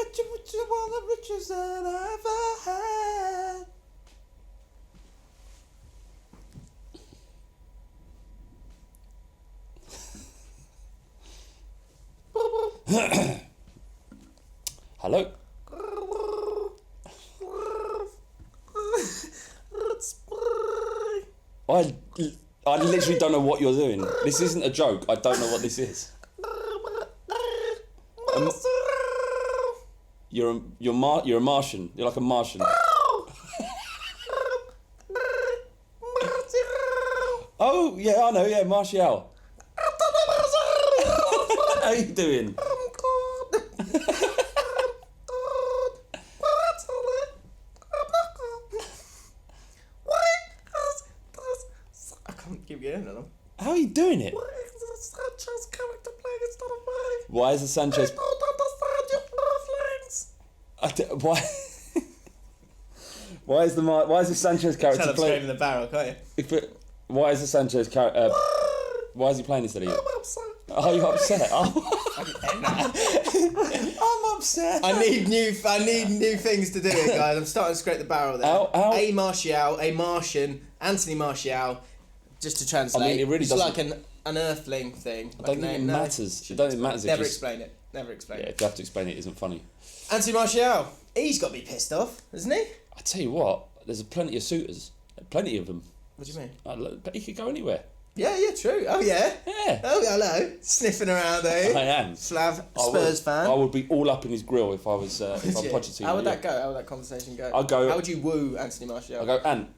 bet you one of the richest that I ever had. Hello. I literally don't know what you're doing. This isn't a joke. I don't know what this is. You're a Martian. You're like a Martian. Oh yeah, I know. Yeah, Martial. How you doing? How are you doing it? Why is the Sanchez character playing instead of mine? Why is the Sanchez? I don't understand your feelings. Why? Why is the Sanchez character Tell him playing? straight in the barrel, can't you? Why is the Sanchez character? Why is he playing instead of you? I'm upset. Are you upset? Oh. I'm upset. I need new things to do here, guys. I'm starting to scrape the barrel there. Ow. A Martial, a Martian, Anthony Martial. Just to translate, I mean, it really it's doesn't. like an earthling thing. I don't think it matters. I don't think it matters. Never explain it. Never explain Yeah, it. if you have to explain it, isn't funny. Anthony Martial, he's got to be pissed off, isn't he? I tell you what, there's plenty of suitors, plenty of them. What do you mean? But he could go anywhere. Yeah, true. Oh yeah. Yeah. Oh hello, sniffing around, eh? I am. Slav Spurs fan. I would be all up in his grill if I was if I'm Pochettino. How would that go? How would that conversation go? I'll go. How would you woo Anthony Martial? I'll go, Ant.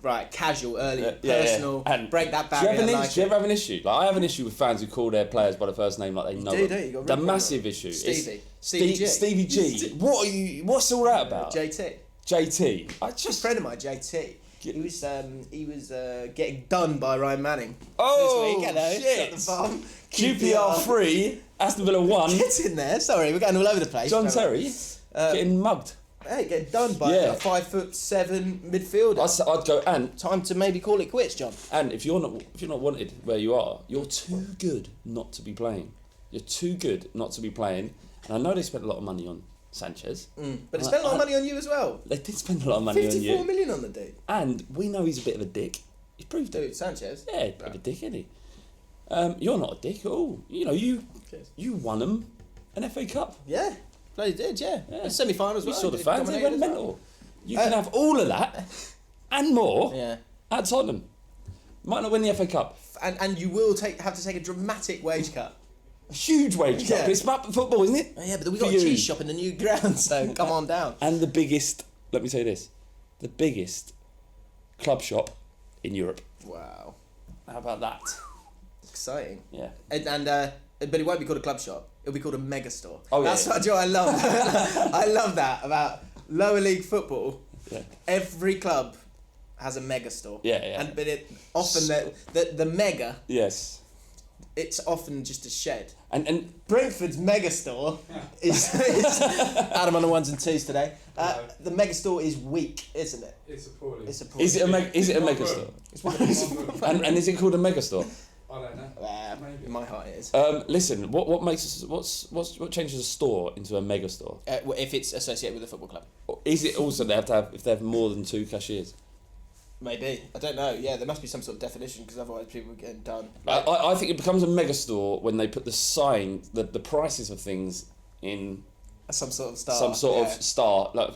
Right, casual, early, Yeah, personal. And break that do barrier. you ever have an issue? Like I have an issue with fans who call their players by the first name like they know do, them. don't you? Got The really massive issue. Stevie G. Stevie G. What's all that about? JT. JT. I A just. friend of mine, JT. He was getting done by Ryan Manning. Oh this week, hello, shit! At the farm. QPR 3, Aston Villa 1. Get in there. Sorry, we're going all over the place. John Terry getting mugged. Hey, getting done by a 5'7" midfielder. I'd go, Ant. Time to maybe call it quits, John. And if you're not wanted where you are, you're too good not to be playing. You're too good not to be playing. And I know they spent a lot of money on Sanchez. But they spent a lot of money on you as well. They did spend a lot of money on you. 54 million on the dude. And we know he's a bit of a dick. He's proved it. Dude, Sanchez? Yeah, a bit of a dick, isn't he? You're not a dick at all. You know, you won them an FA Cup. Yeah, bloody did, yeah. Semi-finals, We well. saw the fans, they went mental. You can have all of that and more at Tottenham. Might not win the FA Cup. And you will have to take a dramatic wage cut. A huge wage cut. But it's about football, isn't it? Oh, yeah, but we got a cheese shop in the new ground, so come on down. And the biggest, let me say this, the biggest club shop in Europe. Wow. How about that? Exciting. Yeah. But it won't be called a club shop. It'll be called a mega store. Oh, yeah. That's what I love. I love that about lower league football. Yeah. Every club has a mega store. Yeah. But often the mega. Yes. It's often just a shed. And Brentford's mega store is Adam on the ones and twos today. The mega store is weak, isn't it? It's appalling. Is it a mega store? It's one And is it called a mega store? I don't know. in my heart it is. Listen, what changes a store into a mega store? If it's associated with a football club. Is it also if they have more than 2 cashiers? Maybe. I don't know. Yeah, there must be some sort of definition because otherwise people are getting done. I think it becomes a mega store when they put the sign, the prices of things in Some sort of star. some sort of star, like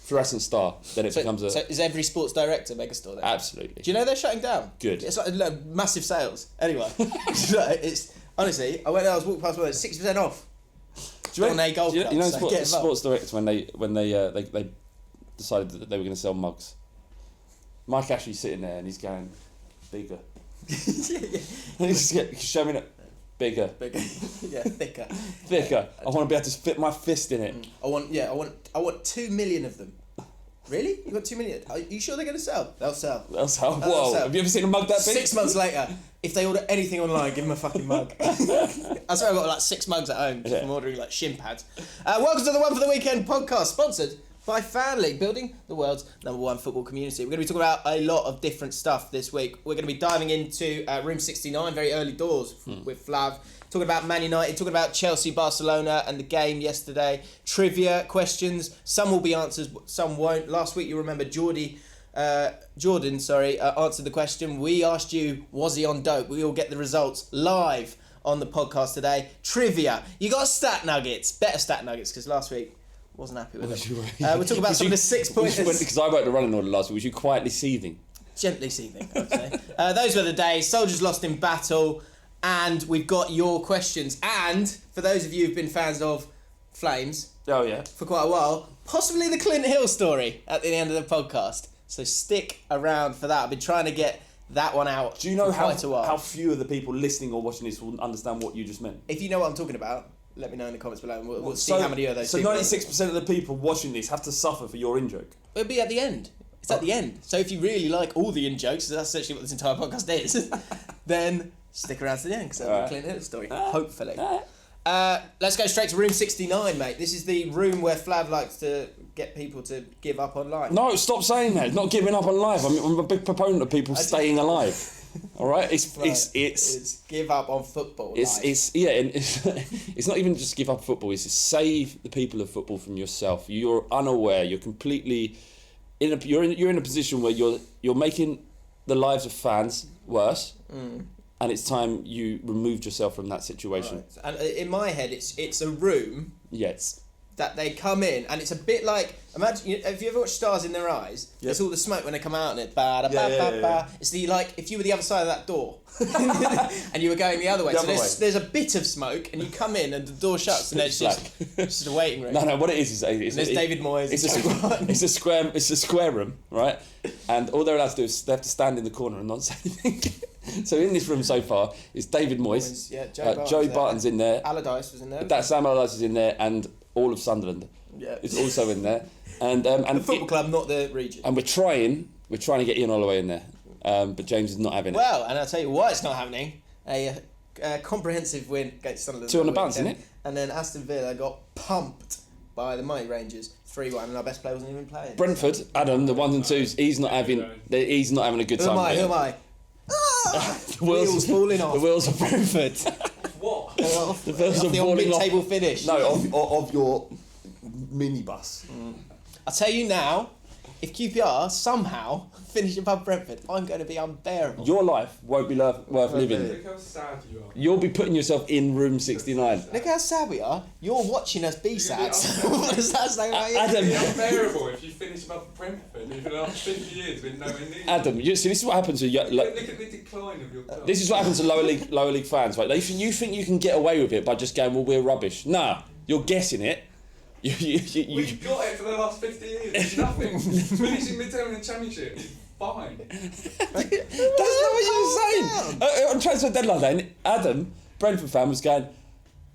fluorescent star. Then it becomes a. So is every sports director mega store then? Absolutely. Do you know they're shutting down? Good. It's like massive sales. Anyway, it's honestly. I was walking past one. It's 60% off. Do you know Club, sports directors when they decided that they were going to sell mugs? Mike Ashley's sitting there and he's going bigger. He's showing it bigger. Yeah, thicker. I want to be able to fit my fist in it. I want 2 million of them. Really? You got 2 million? Are you sure they're going to sell? They'll sell. Whoa! Have you ever seen a mug that big? 6 months later, if they order anything online, give them a fucking mug. I swear I've got like 6 mugs at home from ordering like shin pads. Welcome to the One for the Weekend podcast, sponsored by FanLeague, building the world's #1 football community. We're going to be talking about a lot of different stuff this week. We're going to be diving into Room 69, very early doors with Flav, talking about Man United, talking about Chelsea, Barcelona and the game yesterday. Trivia questions. Some will be answers, some won't. Last week, you remember Jordan, answered the question. We asked you, was he on dope? We all get the results live on the podcast today. Trivia. You got stat nuggets. Better stat nuggets, because last week wasn't happy with it. We'll talk about some of the 6 pointers. Because I wrote the running order last week. Was you quietly seething? Gently seething, I would say. Those were the days. Soldiers lost in battle. And we've got your questions. And for those of you who've been fans of Flames for quite a while, possibly the Clint Hill story at the end of the podcast. So stick around for that. I've been trying to get that one out. Do you know for quite a while. how few of the people listening or watching this will understand what you just meant? If you know what I'm talking about, let me know in the comments below and we'll see how many of those. So 96% of the people watching this have to suffer for your in-joke? It'll be at the end. It's at the end. So if you really like all the in-jokes, that's essentially what this entire podcast is, then stick around to the end because that'll be a Clint Hill story, hopefully. Let's go straight to room 69, mate. This is the room where Flav likes to get people to give up on life. No, stop saying that. It's not giving up on life. I'm a big proponent of people staying alive. All right, it's give up on football. It's not even just give up football. It's to save the people of football from yourself. You're unaware. You're completely you're in a position where you're making the lives of fans worse. And it's time you removed yourself from that situation. Right. And in my head, it's a room. Yes. That they come in, and it's a bit like, imagine, have you ever watched Stars in Their Eyes? Yep. It's all the smoke when they come out and it It's the, like, if you were the other side of that door and you were going the other way. There's a bit of smoke and you come in and the door shuts and there's just a waiting room. No, what it is there's David Moyes. It's a square room, right? And all they're allowed to do is they have to stand in the corner and not say anything. So in this room so far is David Moyes, Joe Barton's in there, Allardyce was in there. Sam Allardyce is in there, and all of Sunderland is also in there, and the football club, not the region. And we're trying to get Ian Holloway in there, but James is not having it. Well, and I'll tell you why it's not happening. A comprehensive win against Sunderland. 2 on the bounce, isn't it? And then Aston Villa got pumped by the Mighty Rangers 3-1, and our best player wasn't even playing. Brentford, Adam, the 1s and 2s, he's not having a good time. Who am I? The wheels falling off. The wheels of Brentford. What? The wheels are falling off. Mid-table finish. No, of your minibus. I'll tell you now, if QPR somehow finish above Brentford, I'm going to be unbearable. Your life won't be worth living. Look how sad you are. You'll be putting yourself in room 69. Look how sad we are. You're watching us be sad. What does that say about you? It'll be unbearable if you finish above Brentford in the last 50 years with nowhere near. Adam, see, this is what happens to you. Look at the decline of your club. This is what happens to lower league fans, right? You think you can get away with it by just going, well, we're rubbish. Nah, you're guessing it. We've got it for the last 50 years. It's nothing. Finishing mid-term in the Championship is fine. That's not what you were saying. On transfer deadline day, Adam, Brentford fan, was going,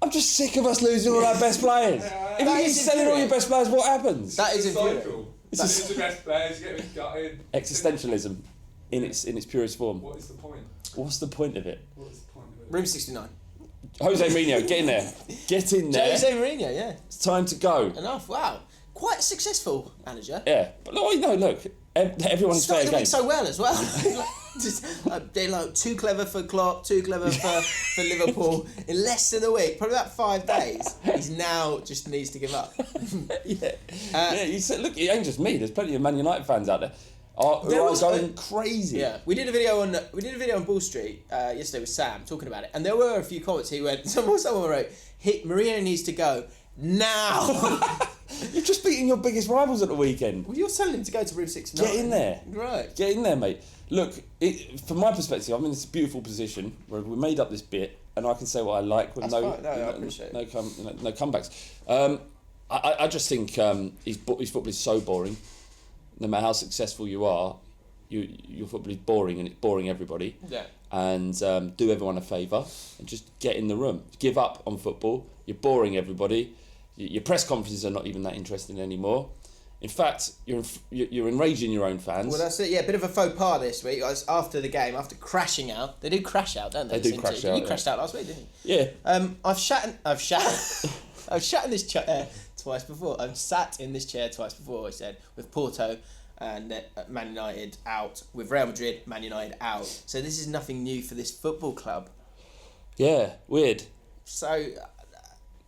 I'm just sick of us losing all our best players. If you keep selling all your best players, what happens? That is a cycle. It's the best players, you get them gutted. Existentialism in its purest form. What is the point? What's the point of it? What's the point of it? Room 69. Jose Mourinho, get in there. Get in there. Jose Mourinho, yeah. It's time to go. Enough, wow. Quite a successful manager. Yeah, but look, everyone's fair game. Started the week so well as well. They're like too clever for Klopp, too clever for Liverpool. In less than a week, probably about 5 days, he's now just needs to give up. You said, look, it ain't just me. There's plenty of Man United fans out there. Who are going crazy. Yeah, we did a video on Ball Street yesterday with Sam talking about it, and there were a few comments. He went, someone wrote, Mourinho needs to go now. You've just beaten your biggest rivals at the weekend. Well, you're telling him to go to room 69. Get in there. Right. Get in there, mate. Look, from my perspective, I'm in this beautiful position where we made up this bit, and I can say what I like with I appreciate no comebacks. I just think his football is so boring. No matter how successful you are, your football is boring, and it's boring everybody. Yeah. And do everyone a favour and just get in the room. Give up on football. You're boring everybody. Your press conferences are not even that interesting anymore. In fact, you're enraging your own fans. Well, that's it. Yeah, a bit of a faux pas this week. After the game, after crashing out, they do crash out, don't they? They do crash out. You crashed out last week, didn't you? Yeah. I've sat in this chair twice before. I've sat in this chair twice before. I said with Porto and Man United out, with Real Madrid, Man United out. So this is nothing new for this football club. Yeah, weird. So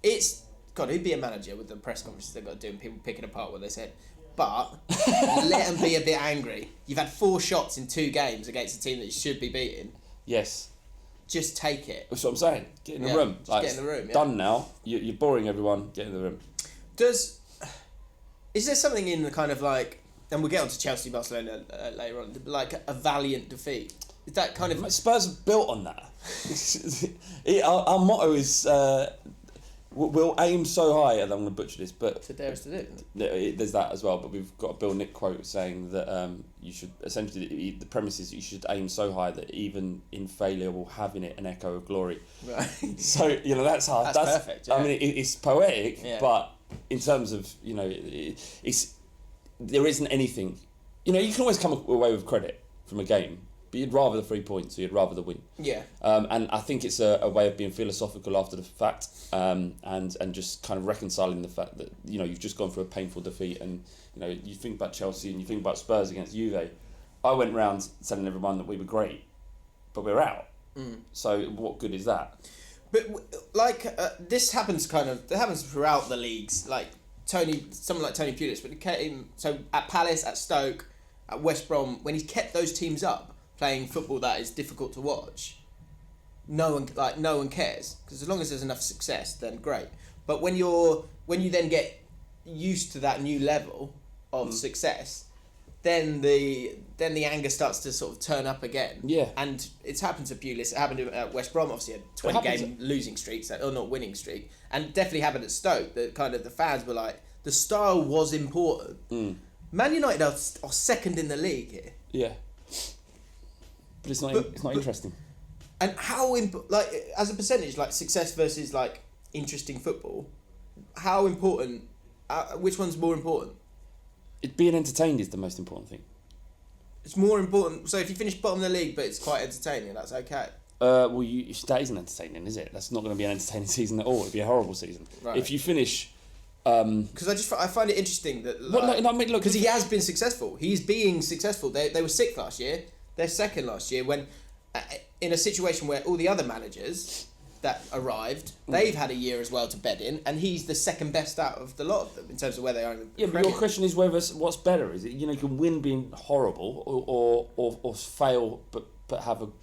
it's God, who'd be a manager with the press conferences they've got to do and people picking apart what they said. But let them be a bit angry. You've had 4 shots in 2 games against a team that you should be beating. Yes. Just take it. That's what I'm saying. Get in the room. Just get in the room. Yeah. Done now. You're boring everyone. Get in the room. Is there something in the kind of like, and we'll get on to Chelsea, Barcelona later on, like a valiant defeat? Is that kind of... Spurs are built on that. Our motto is... we'll aim so high, and I'm going to butcher this, but... To dare us to do. There's that as well, but we've got a Bill Nick quote saying that you should... Essentially, the premise is you should aim so high that even in failure will have in it an echo of glory. Right. So, that's hard. That's perfect, yeah. I mean, it's poetic, yeah. But in terms of, there isn't anything... you can always come away with credit from a game, but you'd rather the 3 points, or you'd rather the win. Yeah. And I think it's a way of being philosophical after the fact, and just kind of reconciling the fact that, you've just gone through a painful defeat, and, you think about Chelsea and you think about Spurs against Juve. I went round telling everyone that we were great, but we're out. So what good is that? But, this happens throughout the leagues, someone like Tony Pulis, but it came, so at Palace, at Stoke, at West Brom, when he's kept those teams up, playing football that is difficult to watch, no one cares, because as long as there's enough success, then great. But when you then get used to that new level of success, then the anger starts to sort of turn up again. Yeah. And it's happened to Pulis. It happened at West Brom, obviously a 20-game losing streak, or not winning streak, and definitely happened at Stoke. That kind of the fans were like, the style was important. Man United are second in the league here. Yeah. But it's not interesting. And how as a percentage, success versus interesting football, how important? Which one's more important? Being entertained is the most important thing. It's more important. So if you finish bottom of the league, but it's quite entertaining, that's okay. Well, that isn't entertaining, is it? That's not going to be an entertaining season at all. It'd be a horrible season. Right. If you finish. Because I find it interesting that because he has been successful. He's being successful. They were 6th last year. They're 2nd last year when, in a situation where all the other managers that arrived, they've had a year as well to bed in, and he's the 2nd best out of the lot of them in terms of where they are in the Premier. But your question is what's better? Is it you can win being horrible or fail but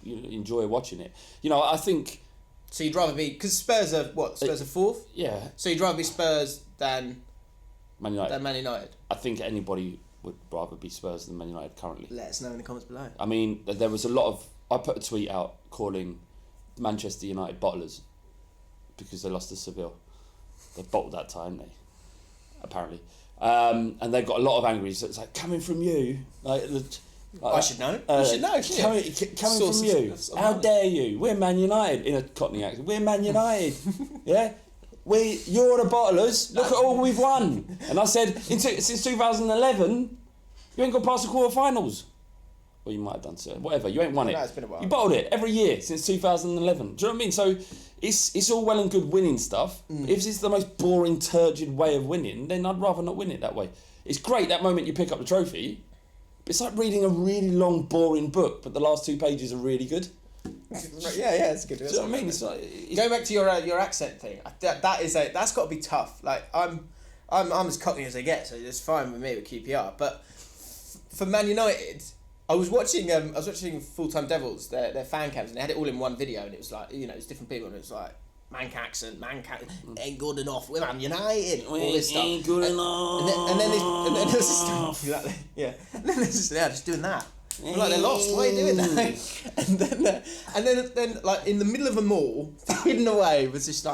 enjoy watching it? I think. So you'd rather be, because Spurs are what? Spurs are 4th. Yeah. So you'd rather be Spurs than Man United. I think anybody would rather be Spurs than Man United currently. Let us know in the comments below. I mean, there was a lot of... I put a tweet out calling Manchester United bottlers because they lost to Seville. They bottled that time, apparently. And they've got a lot of angry. So it's coming from you. I should know. You should know. Coming from you. How dare you? We're Man United in a Cockney accent. We're Man United. Yeah? You're the bottlers. Look at all we've won. And I said, since 2011, you ain't got past the quarterfinals. Well, you might have done so. Whatever. You ain't won it. No, it's been a while. You bottled it every year since 2011. Do you know what I mean? So it's all well and good winning stuff. If it's the most boring, turgid way of winning, then I'd rather not win it that way. It's great that moment you pick up the trophy. But it's like reading a really long, boring book, but the last 2 pages are really good. Yeah, it's good. Do you know what I mean? It's Go back to your accent thing. That's got to be tough. I'm as Cockney as they get, so it's fine with me with QPR. But for Man United, I was watching Full Time Devils, their fan cams, and they had it all in one video, and it was it's different people, and it was Man accent, ain't good enough. We're Man United. All this stuff. Ain't good enough. And then there's this stuff. Exactly. Yeah. And then there's just doing that. We're they lost. Why are you doing that? and then in the middle of a mall, hidden away, was just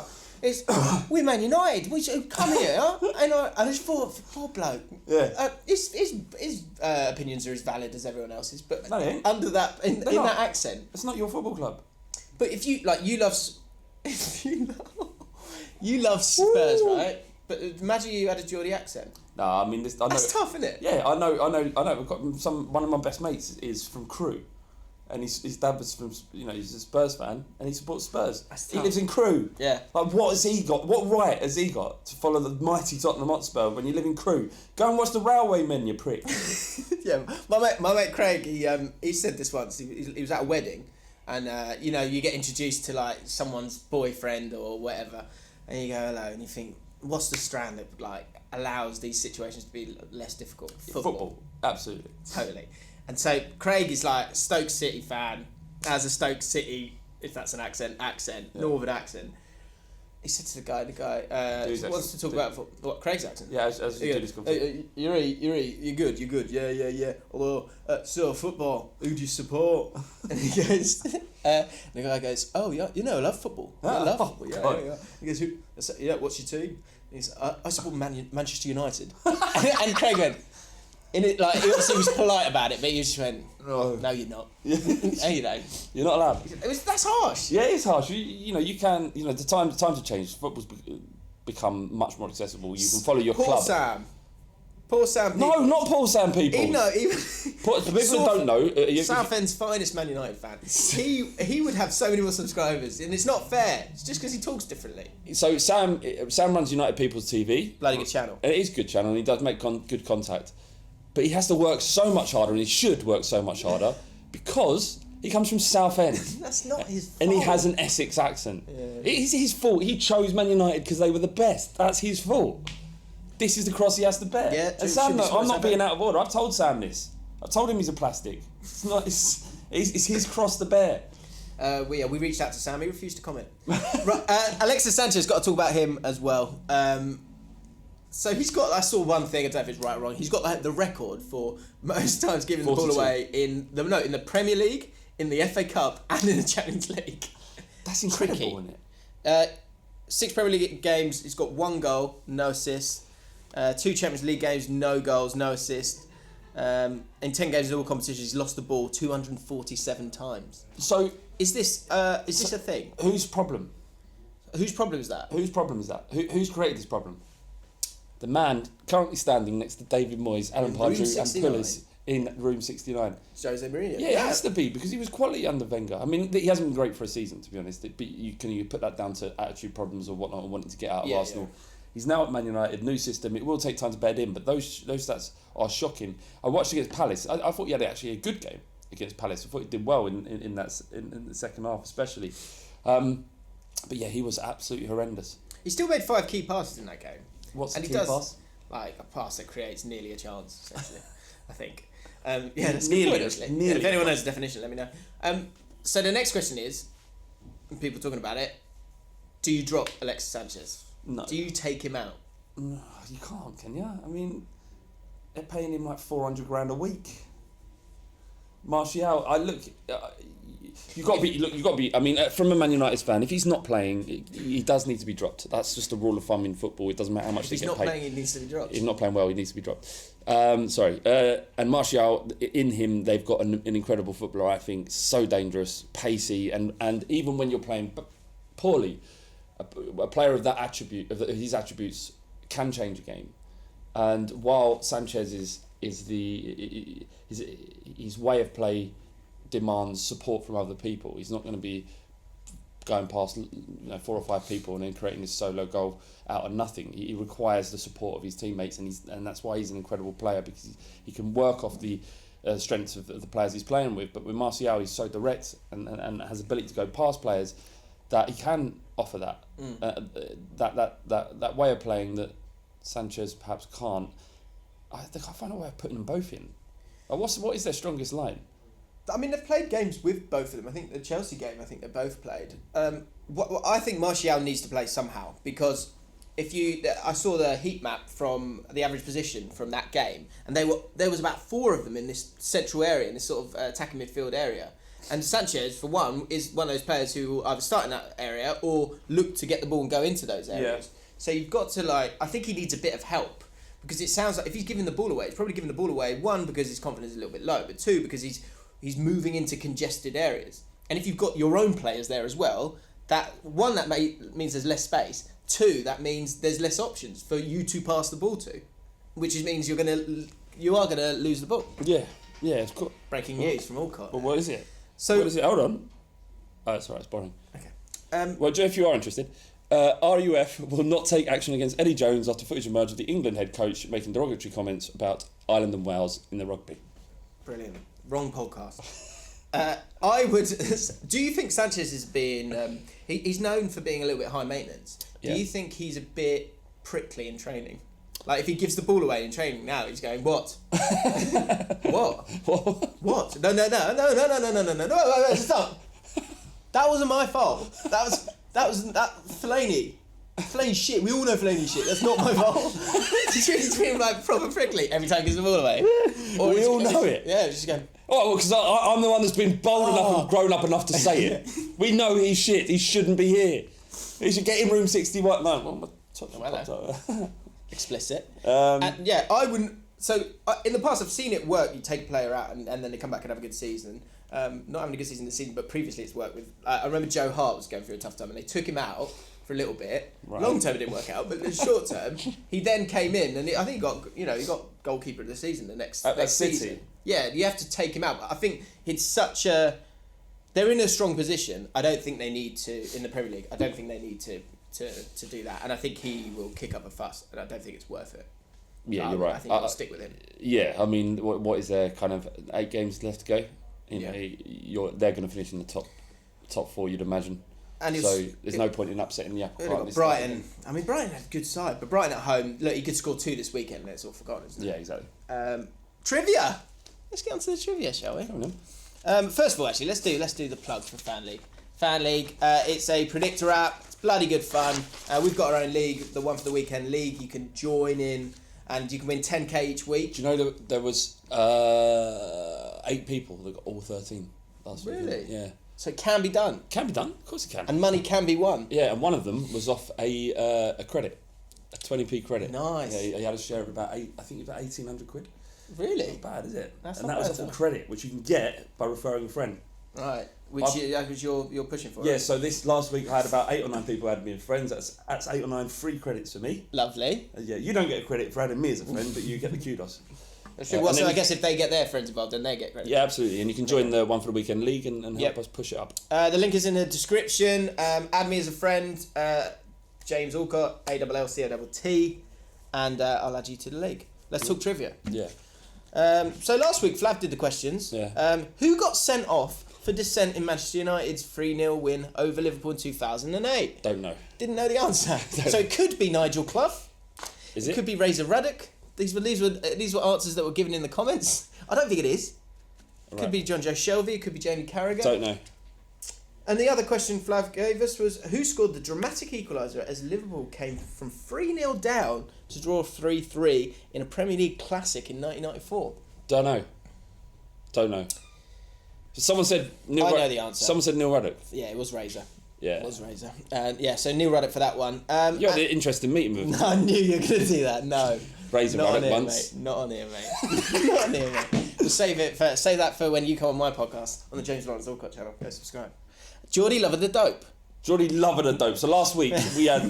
we're Man United. We should come here. And I just thought, poor bloke. Yeah. His opinions are as valid as everyone else's, but under that in that accent, it's not your football club. But if you you love Spurs, right? But imagine you had a Jordy accent. No, I mean this. I know, that's tough, isn't it? Yeah, I know. I've got one of my best mates is from Crewe, and his dad was from he's a Spurs fan and he supports Spurs. He lives in Crewe. Yeah. What has he got? What right has he got to follow the mighty Tottenham Hotspur when you live in Crewe? Go and watch the Railway Men, you prick. Yeah, my mate Craig. He said this once. He was at a wedding. and you know, you get introduced to like someone's boyfriend or whatever, and you go hello, and you think, what's the strand that like allows these situations to be less difficult? Football, absolutely, totally. And so Craig is like Stoke City fan, has a Stoke City, if that's an accent, northern accent. He said to the guy wants to talk about what Craig's accent. Yeah, as you do this conversation. You're good. Yeah. Although, so football, who do you support? And he goes, the guy goes, oh yeah, you know, I love football. I love football. Yeah. He goes, what's your team? He's, I support Manchester United. and Craig went, in it, like, he obviously was polite about it, but he just went, no, you're not. No, you don't. You're not allowed. That's harsh. Yeah, it is harsh. You can, the times have changed. Football's become much more accessible. You can follow your club. Paul Sam. No, not Paul Sam people. For people who don't know, Southend's finest Man United fan. He would have so many more subscribers, and it's not fair. It's just because he talks differently. So Sam runs United People's TV. Bloody good channel. It is a good channel, and he does make good contact. But he has to work so much harder, and he should work so much harder, because he comes from Southend. That's not his fault. And he has an Essex accent. Yeah. It's his fault. He chose Man United because they were the best. That's his fault. This is the cross he has to bear. Yeah, and Sam, I'm not being out of order. I've told Sam this. I've told him he's a plastic. It's not. It's his cross to bear. We reached out to Sam. He refused to comment. Right, Alexis Sanchez, got to talk about him as well. So he's got, I saw one thing, I don't know if it's right or wrong, he's got like the record for most times giving 42. The ball away in the Premier League, in the FA Cup, and in the Champions League. That's incredible, isn't it? 6 Premier League games, he's got 1 goal, no assist. 2 Champions League games, no goals, no assist. In 10 games in all competitions, he's lost the ball 247 times. So is this a thing? Whose problem? Whose problem is that? Whose problem is that? Who's created this problem? The man currently standing next to David Moyes, Alan Pardew and Pulis in room 69. Jose Mourinho. Yeah, it has to be, because he was quality under Wenger. I mean, he hasn't been great for a season, to be honest. But you put that down to attitude problems or whatnot, and wanting to get out of Arsenal. Yeah. He's now at Man United, new system. It will take time to bed in, but those stats are shocking. I watched against Palace. I thought he had actually a good game against Palace. I thought he did well in the second half, especially. But yeah, he was absolutely horrendous. He still made 5 key passes in that game. What's the key pass? Like a pass that creates nearly a chance, essentially. I think. That's nearly. Nearly. If anyone knows the definition, let me know. So the next question is, people talking about it, do you drop Alexis Sanchez? No. Do you take him out? No, you can't, can you? I mean, they're paying him like 400 grand a week. Martial, you got to be. I mean, from a Man United fan, if he's not playing, he does need to be dropped. That's just a rule of thumb in football. It doesn't matter how much they get paid. If he's not playing, he needs to be dropped. If he's not playing well, he needs to be dropped. And Martial, in him, they've got an incredible footballer. I think so dangerous, pacey, and even when you're playing poorly, a player of that attribute, of his attributes, can change a game. And while Sanchez is his way of play demands support from other people. He's not going to be going past 4 or 5 people and then creating this solo goal out of nothing. He requires the support of his teammates, and that's why he's an incredible player, because he can work off the strengths of the players he's playing with. But with Martial, he's so direct and has the ability to go past players that he can offer that that way of playing that Sanchez perhaps can't. I think I find a way of putting them both in. What is their strongest line? I mean, they've played games with both of them. I think the Chelsea game, I think they both played. I think Martial needs to play somehow, because I saw the heat map from the average position from that game, and there was about 4 of them in this central area, in this sort of attacking midfield area. And Sanchez, for one, is one of those players who will either start in that area or look to get the ball and go into those areas. Yeah. So you've got to I think he needs a bit of help, because it sounds like if he's giving the ball away, he's probably giving the ball away, 1, because his confidence is a little bit low, but 2, because he's moving into congested areas. And if you've got your own players there as well, that means there's less space. 2, that means there's less options for you to pass the ball to, which means you are gonna lose the ball. Yeah, it's cool. Breaking news from Alcott. Well, what is it? What is it? Hold on. Oh, it's alright, it's boring. Okay. Well, Joe, if you are interested, RUF will not take action against Eddie Jones after footage emerged of the England head coach making derogatory comments about Ireland and Wales in the rugby. Brilliant. Wrong podcast. I would. Do you think Sanchez is being? He's known for being a little bit high maintenance. Do you think he's a bit prickly in training? Like if he gives the ball away in training now, he's going what? What? What? No! Stop! That wasn't my fault. That was Fellaini. Fellaini shit. We all know Fellaini shit. That's not my fault. He's being like proper prickly every time he gives the ball away. Or we all know it. Yeah, just going. Oh, well, because I'm the one that's been bold enough and grown up enough to say it. We know he's shit. He shouldn't be here. He should get in room 61. No, what am I talking Explicit. And yeah, I wouldn't. So in the past, I've seen it work. You take a player out, and then they come back and have a good season. Not having a good season this season, but previously it's worked with. I remember Joe Hart was going through a tough time, and they took him out for a little bit. Right. Long term, it didn't work out, but in short term, he then came in, and I think he got goalkeeper of the season the next season. Yeah, you have to take him out. But I think it's such a. They're in a strong position. I don't think they need to in the Premier League. I don't think they need to do that, and I think he will kick up a fuss, and I don't think it's worth it. Yeah, you're right. I think I'll stick with him. Yeah, I mean, what is there? Kind of 8 games left to go. They're going to finish in the top 4, you'd imagine. And so there's no point in upsetting the apple cart. Brighton. I mean, Brighton had a good side, but Brighton at home. Look, he could score 2 this weekend. It's all forgotten, isn't it? Yeah, exactly. Trivia. Let's get on to the trivia, shall we? First of all, actually, let's do the plug for Fan League. Fan League. It's a predictor app. It's bloody good fun. We've got our own league, the One for the Weekend League. You can join in, and you can win 10k each week. Do you know there was 8 people that got all 13 last week? Really? Yeah. So it can be done. Can be done. Of course it can. And money can be won. Yeah, and one of them was off a credit, a 20p credit. Nice. Yeah, he had a share of about 1,800 quid. Really? Not bad, is it? That's and not that bad was off a credit, which you can get by referring a friend. Right. Which you're pushing for. Yeah. So this last week I had about 8 or 9 people add me as friends. That's 8 or 9 free credits for me. Lovely. Yeah. You don't get a credit for adding me as a friend, but you get the kudos. Well, so I guess if they get their friends involved, then they get credit. Yeah, absolutely. And you can join the One for the Weekend League and help us push it up. The link is in the description. Add me as a friend, James Alcott, ALLCOTT, and I'll add you to the league. Let's talk trivia. Yeah. So last week, Flav did the questions. Yeah. Who got sent off for dissent in Manchester United's 3-0 win over Liverpool in 2008? Don't know. Didn't know the answer. So it could be Nigel Clough. Is it? It could be Razor Ruddock. These were answers that were given in the comments. I don't think it is. It could be John Joe Shelby. It could be Jamie Carragher. Don't know. And the other question Flav gave us was, who scored the dramatic equaliser as Liverpool came from 3-0 down to draw 3-3 in a Premier League Classic in 1994? Don't know. Someone said Neil. I know the answer. Someone said Neil Ruddock. Yeah, it was Razor. Yeah. It was Razor. So Neil Ruddock for that one. You had an interesting meeting with him. No, I knew you were going to do that. No. Razor Not Ruddock on here, once. mate. Not on here, mate. Not on here, mate. We'll save that for when you come on my podcast on the James Lawrence Alcott channel. Go subscribe. Jordy Lover the Dope. Jordy Lover the Dope. So last week we had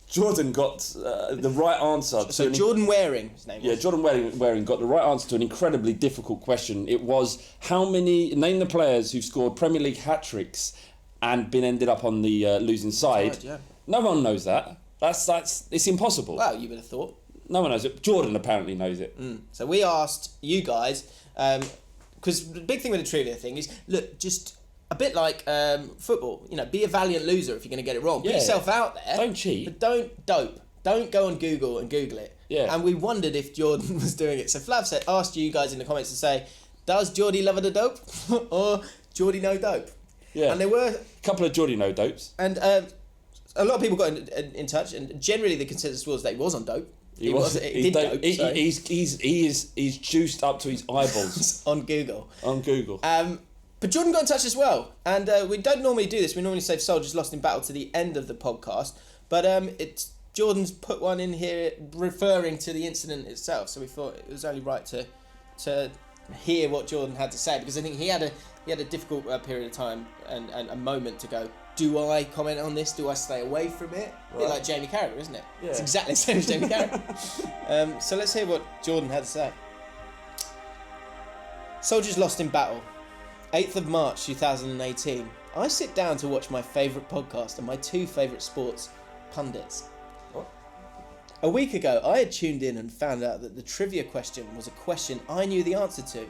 Jordan got the right answer. So Jordan Waring, his name was. Yeah, Jordan Waring got the right answer to an incredibly difficult question. It was name the players who've scored Premier League hat-tricks and ended up on the losing side. Right, yeah. No one knows that. It's impossible. Well, you would have thought. No one knows it. Jordan apparently knows it. So we asked you guys, because the big thing with the trivia thing is, look, just a bit like football, be a valiant loser if you're going to get it wrong. Put yourself out there. Don't cheat. But don't dope. Don't go on Google and Google it. Yeah. And we wondered if Jordan was doing it. So Flav asked you guys in the comments to say, does Jordy love the dope or Jordy no dope? Yeah. And there were a couple of Jordy no dopes. And a lot of people got in touch, and generally the consensus was that he was on dope. He did dope. He's juiced up to his eyeballs on Google. But Jordan got in touch as well, and we don't normally do this. We normally save soldiers lost in battle to the end of the podcast, but Jordan's put one in here referring to the incident itself. So we thought it was only right to hear what Jordan had to say, because I think he had a difficult period of time and a moment to go, do I comment on this? Do I stay away from it? A bit like Jamie Carragher, isn't it? Yeah. It's exactly the same as Jamie Carragher. So let's hear what Jordan had to say. Soldiers lost in battle. 8th of March 2018. I sit down to watch my favourite podcast and my 2 favourite sports pundits. What? A week ago, I had tuned in and found out that the trivia question was a question I knew the answer to.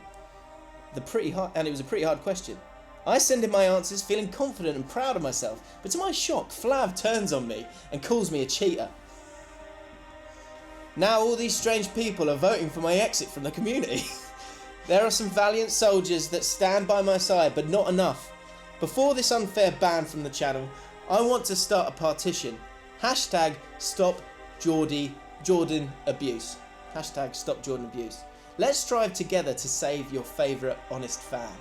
and it was a pretty hard question. I send in my answers feeling confident and proud of myself, but to my shock, Flav turns on me and calls me a cheater. Now all these strange people are voting for my exit from the community. There are some valiant soldiers that stand by my side, but not enough. Before this unfair ban from the channel, I want to start a partition. Hashtag stop Jordan abuse. Hashtag stop Jordan abuse. Let's strive together to save your favourite honest fan.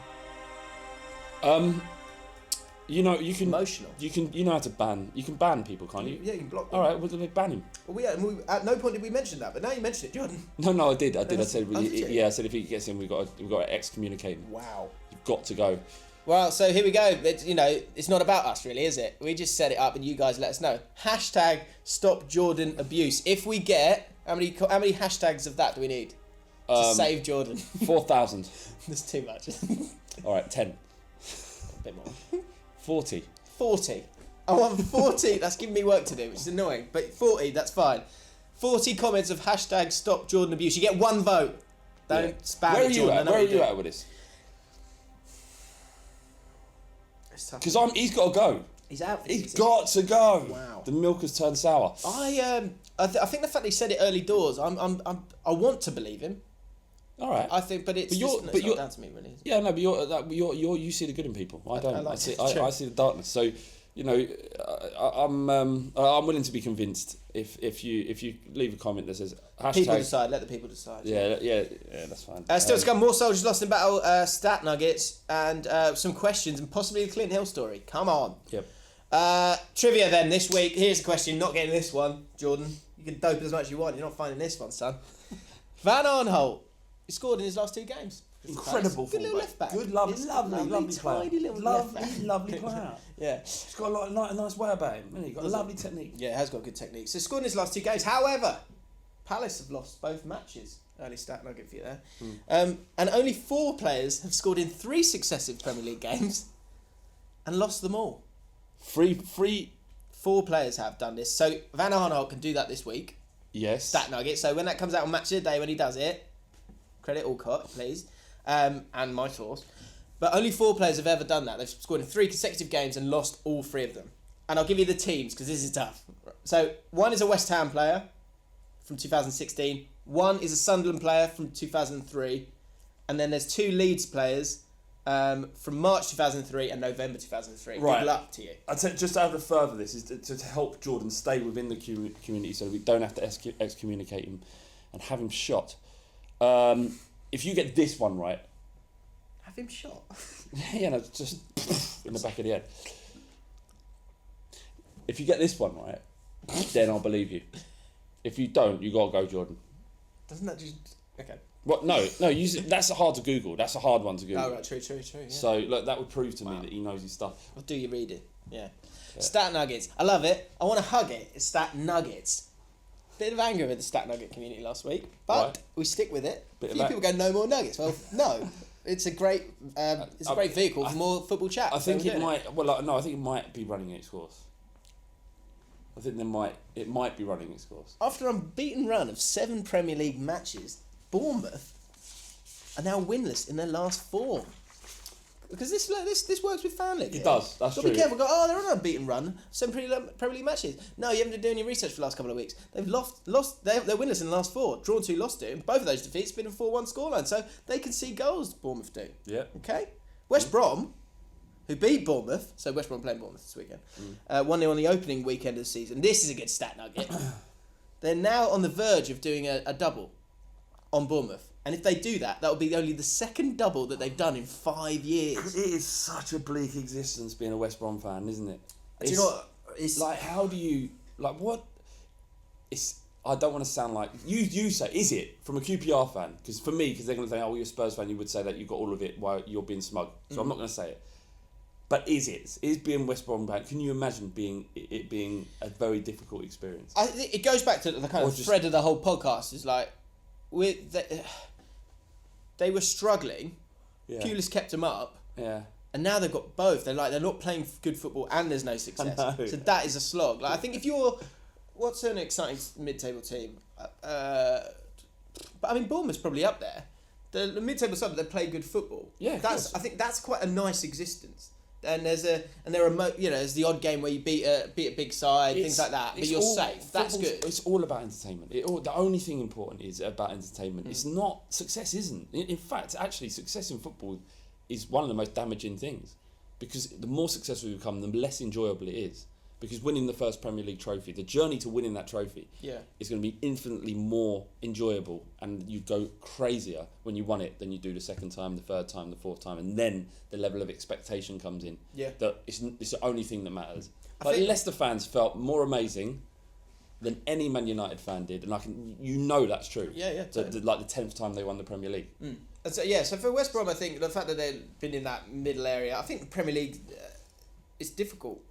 You know, you can Emotional. you know how to ban. You can ban people, can't you? Yeah, you can block them. All right, well, then ban him. Well, at no point did we mention that, but now you mention it, Jordan. No, I did. I said, Oh, did you? yeah, I said if he gets in, we've got to excommunicate him. Wow. You've got to go. Well, so here we go. It's not about us, really, is it? We just set it up, and you guys let us know. Hashtag stop Jordan abuse. If we get how many hashtags of that do we need to save Jordan? 4,000. That's too much. All right, 10. A bit more. 40. 40. I want 40. That's giving me work to do, which is annoying. But 40, that's fine. 40 comments of hashtag stop Jordan abuse. You get one vote. Don't spam Where it, are you Jordan. at? Where are you at with this? Because he's got to go. He's out. He's got to go. Wow. The milk has turned sour. I think the fact that he said it early doors, I want to believe him. All right. I think, but it's not down to me, really. Yeah, no, but you see the good in people. I don't. I see the darkness. So, I'm willing to be convinced if you leave a comment that says hashtag. People decide. Let the people decide. Yeah, that's fine. Still to come, more soldiers lost in battle, stat nuggets, and some questions, and possibly the Clint Hill story. Come on. Yep. Trivia then this week. Here's a question. Not getting this one, Jordan. You can dope it as much as you want. You're not finding this one, son. Van Arnholt. He scored in his last 2 games. Incredible. Good little left back. Good, lovely player. Tiny little left back. Lovely player. Yeah. He's got a nice way about him. Hasn't he? Got a lovely technique. Yeah, it has got good technique. So scored in his last 2 games. However, Palace have lost both matches. Early stat nugget for you there. And only 4 players have scored in 3 successive Premier League games and lost them all. 4 players have done this. So Van Arnholt can do that this week. Yes. Stat nugget. So when that comes out on Match of the Day, when he does it, credit Alcott, please, and my source. But only 4 players have ever done that. They've scored in 3 consecutive games and lost all 3 of them. And I'll give you the teams because this is tough. So one is a West Ham player from 2016. One is a Sunderland player from 2003. And then there's 2 Leeds players from March 2003 and November 2003. Right. Good luck to you. I'd say just to add further this is to help Jordan stay within the community so we don't have to excommunicate him and have him shot. If you get this one right, Have him shot. just in the back of the head. If you get this one right, then I'll believe you. If you don't, you gotta go, Jordan. Doesn't that just... Okay. What? No. That's hard to Google. That's a hard one to Google. Oh, right, true. Yeah. So look, that would prove to me that he knows his stuff. Well, do you read it? Yeah. Stat nuggets. I love it. I want to hug it. It's stat nuggets. Bit of anger with the stat nugget community last week, but we stick with it. A few people go, no more nuggets. Well, no. It's a great vehicle for more football chat. I think it might. Well, no, I think it might be running its course. I think it might be running its course. After an unbeaten run of 7 Premier League matches, Bournemouth are now winless in their last 4. Because this works with fan league. It does. That's true. Be careful. Go. They're on an unbeaten run. 7 Premier League matches. No, you haven't been doing your research for the last couple of weeks. They've lost. They're winless in the last 4. Drawn 2, lost 2. Both of those defeats have been a 4-1 scoreline. So they can see goals. Bournemouth do. Yeah. Okay. West Brom, who beat Bournemouth. So West Brom playing Bournemouth this weekend. 1-0 on the opening weekend of the season. This is a good stat nugget. They're now on the verge of doing a double on Bournemouth. And if they do that, that will be only the 2nd double that they've done in 5 years. It is such a bleak existence being a West Brom fan, isn't it? Do you know what? It's like, how do you what? I don't want to sound like you say. Is it from a QPR fan? Because for me, because they're going to say, "Oh, you're a Spurs fan," you would say that you got all of it while you're being smug. So I'm not going to say it. But is being West Brom fan? Can you imagine it being a very difficult experience? I think it goes back to the kind of thread of the whole podcast. It's like they were struggling. Yeah. Pulis kept them up. Yeah. And now they've got both. They're not playing good football and there's no success. So that is a slog. Like, I think if you're... What's an exciting mid-table team? But I mean, Bournemouth's probably up there. The mid-table side, but they play good football. Yeah, I think that's quite a nice existence. And there's the odd game where you beat a big side, things like that. But you're safe. That's good. It's all about entertainment. The only thing important is about entertainment. It's not success. Isn't in fact actually success in football is one of the most damaging things, because the more successful you become, the less enjoyable it is. Because winning the first Premier League trophy, the journey to winning that trophy, is going to be infinitely more enjoyable, and you go crazier when you won it than you do the second time, the third time, the fourth time, and then the level of expectation comes in. Yeah, that it's the only thing that matters. Like Leicester fans felt more amazing than any Man United fan did, and that's true. Yeah. Totally. Like the 10th time they won the Premier League. And so for West Brom, I think the fact that they've been in that middle area, I think the Premier League is difficult,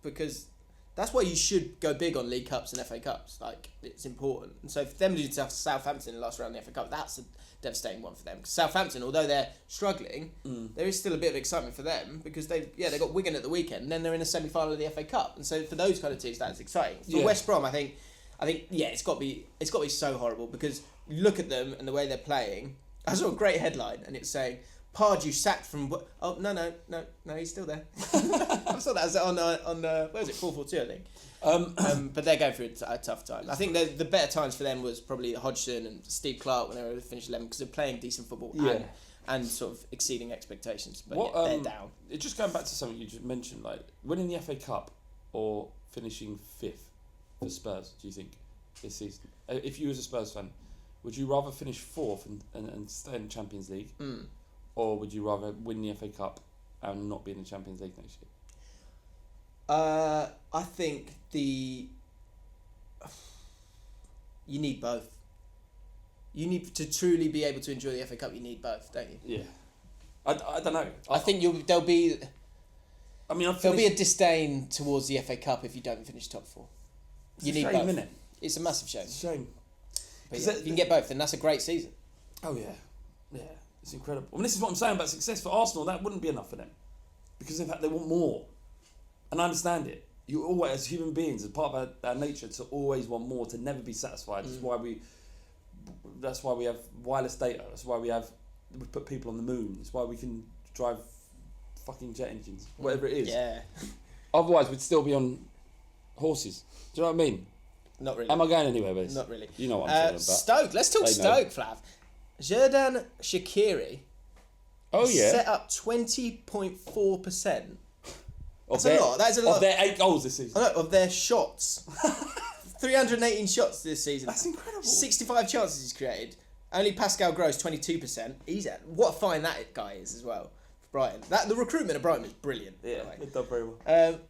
because that's why you should go big on League Cups and FA Cups. Like, it's important. And so for them to lose to Southampton in the last round of the FA Cup, that's a devastating one for them. Because Southampton, although they're struggling, there is still a bit of excitement for them, because they got Wigan at the weekend, and then they're in the semi-final of the FA Cup. And so for those kind of teams, that's exciting. For West Brom, I think it's got to be so horrible, because you look at them and the way they're playing. I saw a great headline, and it's saying, Pardew sacked from... Oh, no, he's still there. I saw that as on where was it, 442, I think. But they're going through a tough time. I think the better times for them was probably Hodgson and Steve Clark when they were finished 11, because they're playing decent football and sort of exceeding expectations. But they're down. Just going back to something you just mentioned, like winning the FA Cup or finishing 5th for Spurs, do you think, this season? If you was a Spurs fan, would you rather finish 4th and stay in the Champions League? Or would you rather win the FA Cup and not be in the Champions League next year? I think you need both. You need to truly be able to enjoy the FA Cup. You need both, don't you? Yeah. I don't know. I think there'll be a disdain towards the FA Cup if you don't finish top 4. You need both. Isn't it? It's a massive shame. It's a shame. But if you can get both, then that's a great season. Oh yeah. It's incredible. I mean, this is what I'm saying about success for Arsenal. That wouldn't be enough for them, because in fact they want more, and I understand it. You always, as human beings, as part of our nature, to always want more, to never be satisfied. That's why we have wireless data. That's why we put people on the moon. That's why we can drive fucking jet engines, whatever it is. Yeah. Otherwise, we'd still be on horses. Do you know what I mean? Not really. Am I going anywhere with this? Not really. You know what I'm talking about. Stoke. Let's talk Stoke, Flav. Jordan Shaqiri set up 20.4%. That's a lot. That's a lot. Of their 8 goals this season. Of their shots. 318 shots this season. That's incredible. 65 chances he's created. Only Pascal Gross 22%. What a find that guy is as well for Brighton. The recruitment of Brighton is brilliant. Yeah, they've done very well.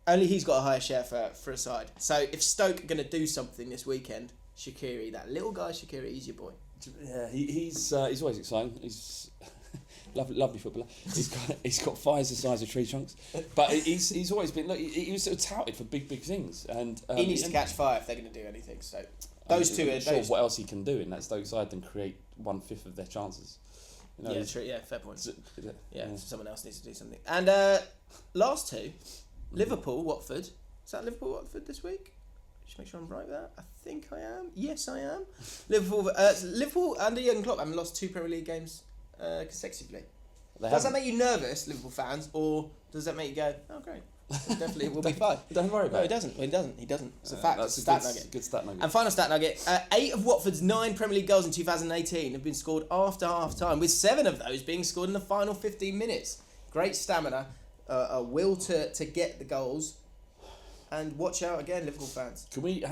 Only he's got a higher share for a side. So if Stoke are going to do something this weekend, Shaqiri, that little guy Shaqiri, he's your boy. Yeah, he's always exciting. He's lovely footballer. He's got thighs the size of tree trunks, but he's always been. Look, he was sort of touted for big things, and he needs to catch fire if they're going to do anything. So those two are. Sure, what else he can do in that Stoke side than create 1/5 of their chances? You know, yeah, true. Yeah, fair point. Yeah, someone else needs to do something. And last two, Liverpool, Watford. Is that Liverpool, Watford this week? Just make sure I'm right with that. I think I am. Yes, I am. Liverpool under Jurgen Klopp haven't lost 2 Premier League games consecutively. Does that make you nervous, Liverpool fans, or does that make you go, oh great, definitely we'll be fine? Don't worry about it. No, he doesn't. It's a fact. That's it's a stat nugget. good stat nugget. And final stat nugget, 8 of Watford's 9 Premier League goals in 2018 have been scored after half-time, with 7 of those being scored in the final 15 minutes. Great stamina, a will to get the goals. And watch out again, Liverpool fans. Can we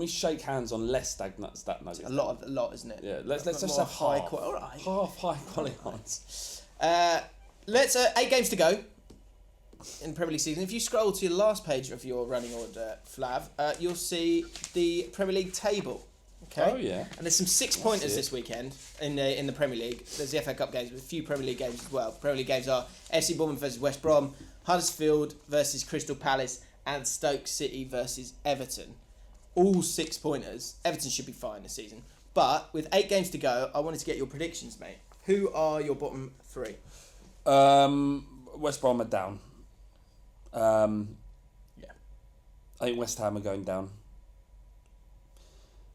shake hands on less stat nuggets? A lot, isn't it? Yeah, let's just have high quality. All right. Half high quality ones. Let's 8 games to go in Premier League season. If you scroll to your last page of your running order, Flav, you'll see the Premier League table. Okay. Oh yeah. And there's some 6-pointers this weekend in the Premier League. There's the FA Cup games, but a few Premier League games as well. Premier League games are FC Bournemouth versus West Brom, Huddersfield versus Crystal Palace, and Stoke City versus Everton. All 6-pointers. Everton should be fine this season. But with 8 games to go, I wanted to get your predictions, mate. Who are your bottom 3? West Brom are down. Yeah. I think West Ham are going down.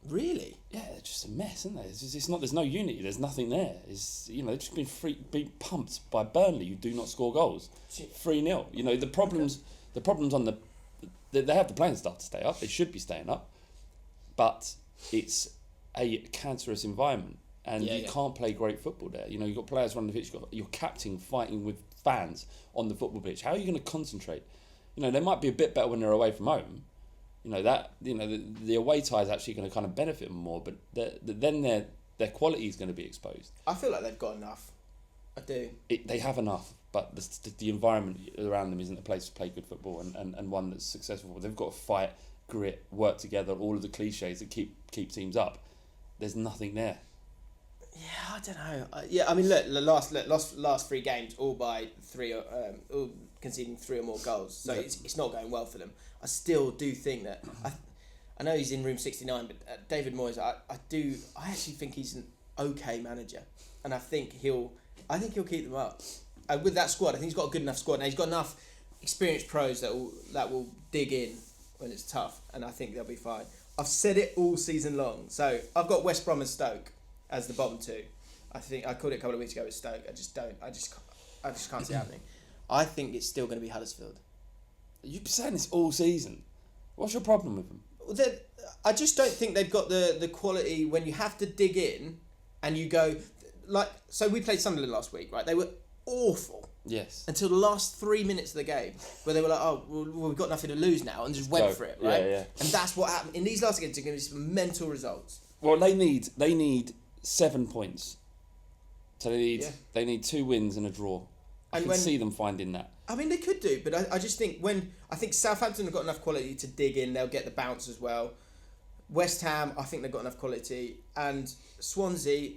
Really? Yeah, they're just a mess, isn't there? It's not. There's no unity. There's nothing there. They've just been pumped by Burnley, who do not score goals. 3-0. The problems on they have the playing staff to stay up. They should be staying up, but it's a cancerous environment, and you can't play great football there. You've got players running the pitch. You've got your captain fighting with fans on the football pitch. How are you going to concentrate? They might be a bit better when they're away from home. The away tie is actually going to kind of benefit them more, but then their quality is going to be exposed. I feel like they've got enough. I do. They have enough, but the environment around them isn't a place to play good football and one that's successful. They've got to fight, grit, work together, all of the cliches that keep teams up. There's nothing there. Yeah, I don't know. I mean, look, the last 3 games, all by 3, all conceding 3 or more goals. So it's not going well for them. I still do think that I know he's in room 69, but David Moyes, I actually think he's an okay manager, and I think he'll keep them up with that squad. I think he's got a good enough squad, and he's got enough experienced pros that will dig in when it's tough, and I think they'll be fine. I've said it all season long, so I've got West Brom and Stoke as the bottom 2. I think I called it a couple of weeks ago with Stoke. I just can't see it happening. I think it's still going to be Huddersfield. You've been saying this all season. What's your problem with them? Well, I just don't think they've got the quality when you have to dig in and you go so we played Sunderland last week, right? They were awful. Yes. Until the last 3 minutes of the game, where they were like, "Oh, well, we've got nothing to lose now," and just went for it, right? Yeah. And that's what happened in these last games. They're going to be some mental results. Well, they need 7 points. So they need 2 wins and a draw. I can see them finding that. I mean, they could do, but I just think I think Southampton have got enough quality to dig in, they'll get the bounce as well. West Ham, I think they've got enough quality, and Swansea,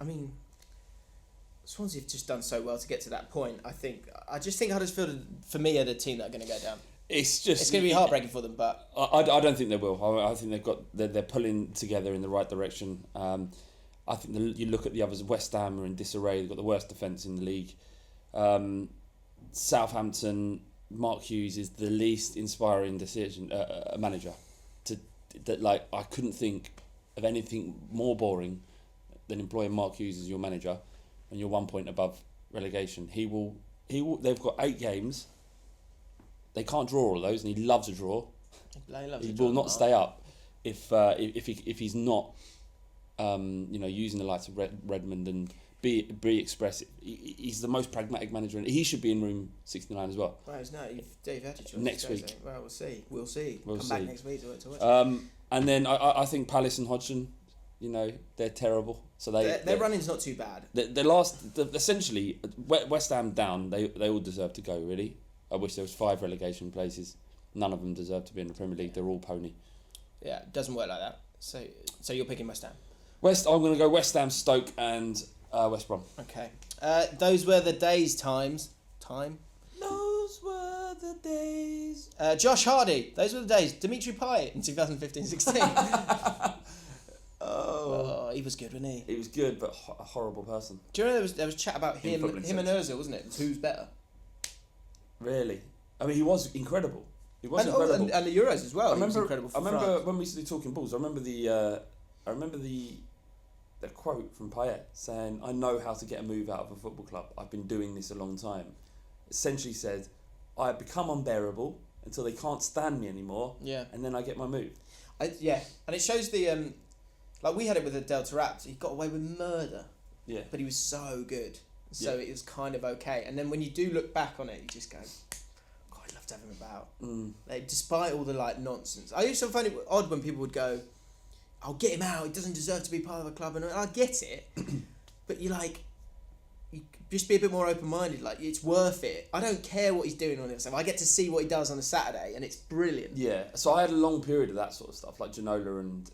I mean, Swansea have just done so well to get to that point. I just think Huddersfield, for me, are the team that are going to go down. It's going to be heartbreaking for them, but I don't think they will. I think they're pulling together in the right direction. I think you look at the others. West Ham are in disarray. They've got the worst defence in the league. Southampton, Mark Hughes is the least inspiring manager. I couldn't think of anything more boring than employing Mark Hughes as your manager when you're 1 point above relegation. He will. They've got 8 games. They can't draw all of those, and he loves a draw. He will not stay up if he's not using the likes of Redmond and be expressive. He's the most pragmatic manager, and he should be in room 69 as well. Well, no, Dave had your choice next week. Well, we'll see. Come back next week to watch. And then I think Palace and Hodgson, they're terrible. So their running's not too bad. Essentially West Ham down. They all deserve to go. Really, I wish there was 5 relegation places. None of them deserve to be in the Premier League. They're all pony. Yeah, it doesn't work like that. So you're picking West Ham. I'm going to go West Ham, Stoke, and West Brom. Okay. Those were the days. Time. Those were the days. Josh Hardy. Those were the days. Dimitri Payet in 2015-16. Oh, he was good, wasn't he? He was good, but a horrible person. Do you know there was chat about him and Ozil, wasn't it? Who's better? Really? I mean, he was incredible. Incredible. And the Euros as well. I remember France. when we used to be talking balls. I remember the quote from Payet saying, "I know how to get a move out of a football club. I've been doing this a long time." Essentially said, "I become unbearable until they can't stand me anymore. Yeah. And then I get my move." And it shows the we had it with Adel Taarabt. He got away with murder. Yeah. But he was so good, so it was kind of okay. And then when you do look back on it, you just go, "God, I'd love to have him about." Despite all the nonsense, I used to find it odd when people would go, "I'll get him out. He doesn't deserve to be part of a club," and I get it, but you just be a bit more open-minded. It's worth it. I don't care what he's doing on it. I get to see what he does on a Saturday, and it's brilliant. Yeah. So I had a long period of that sort of stuff, like Ginola, and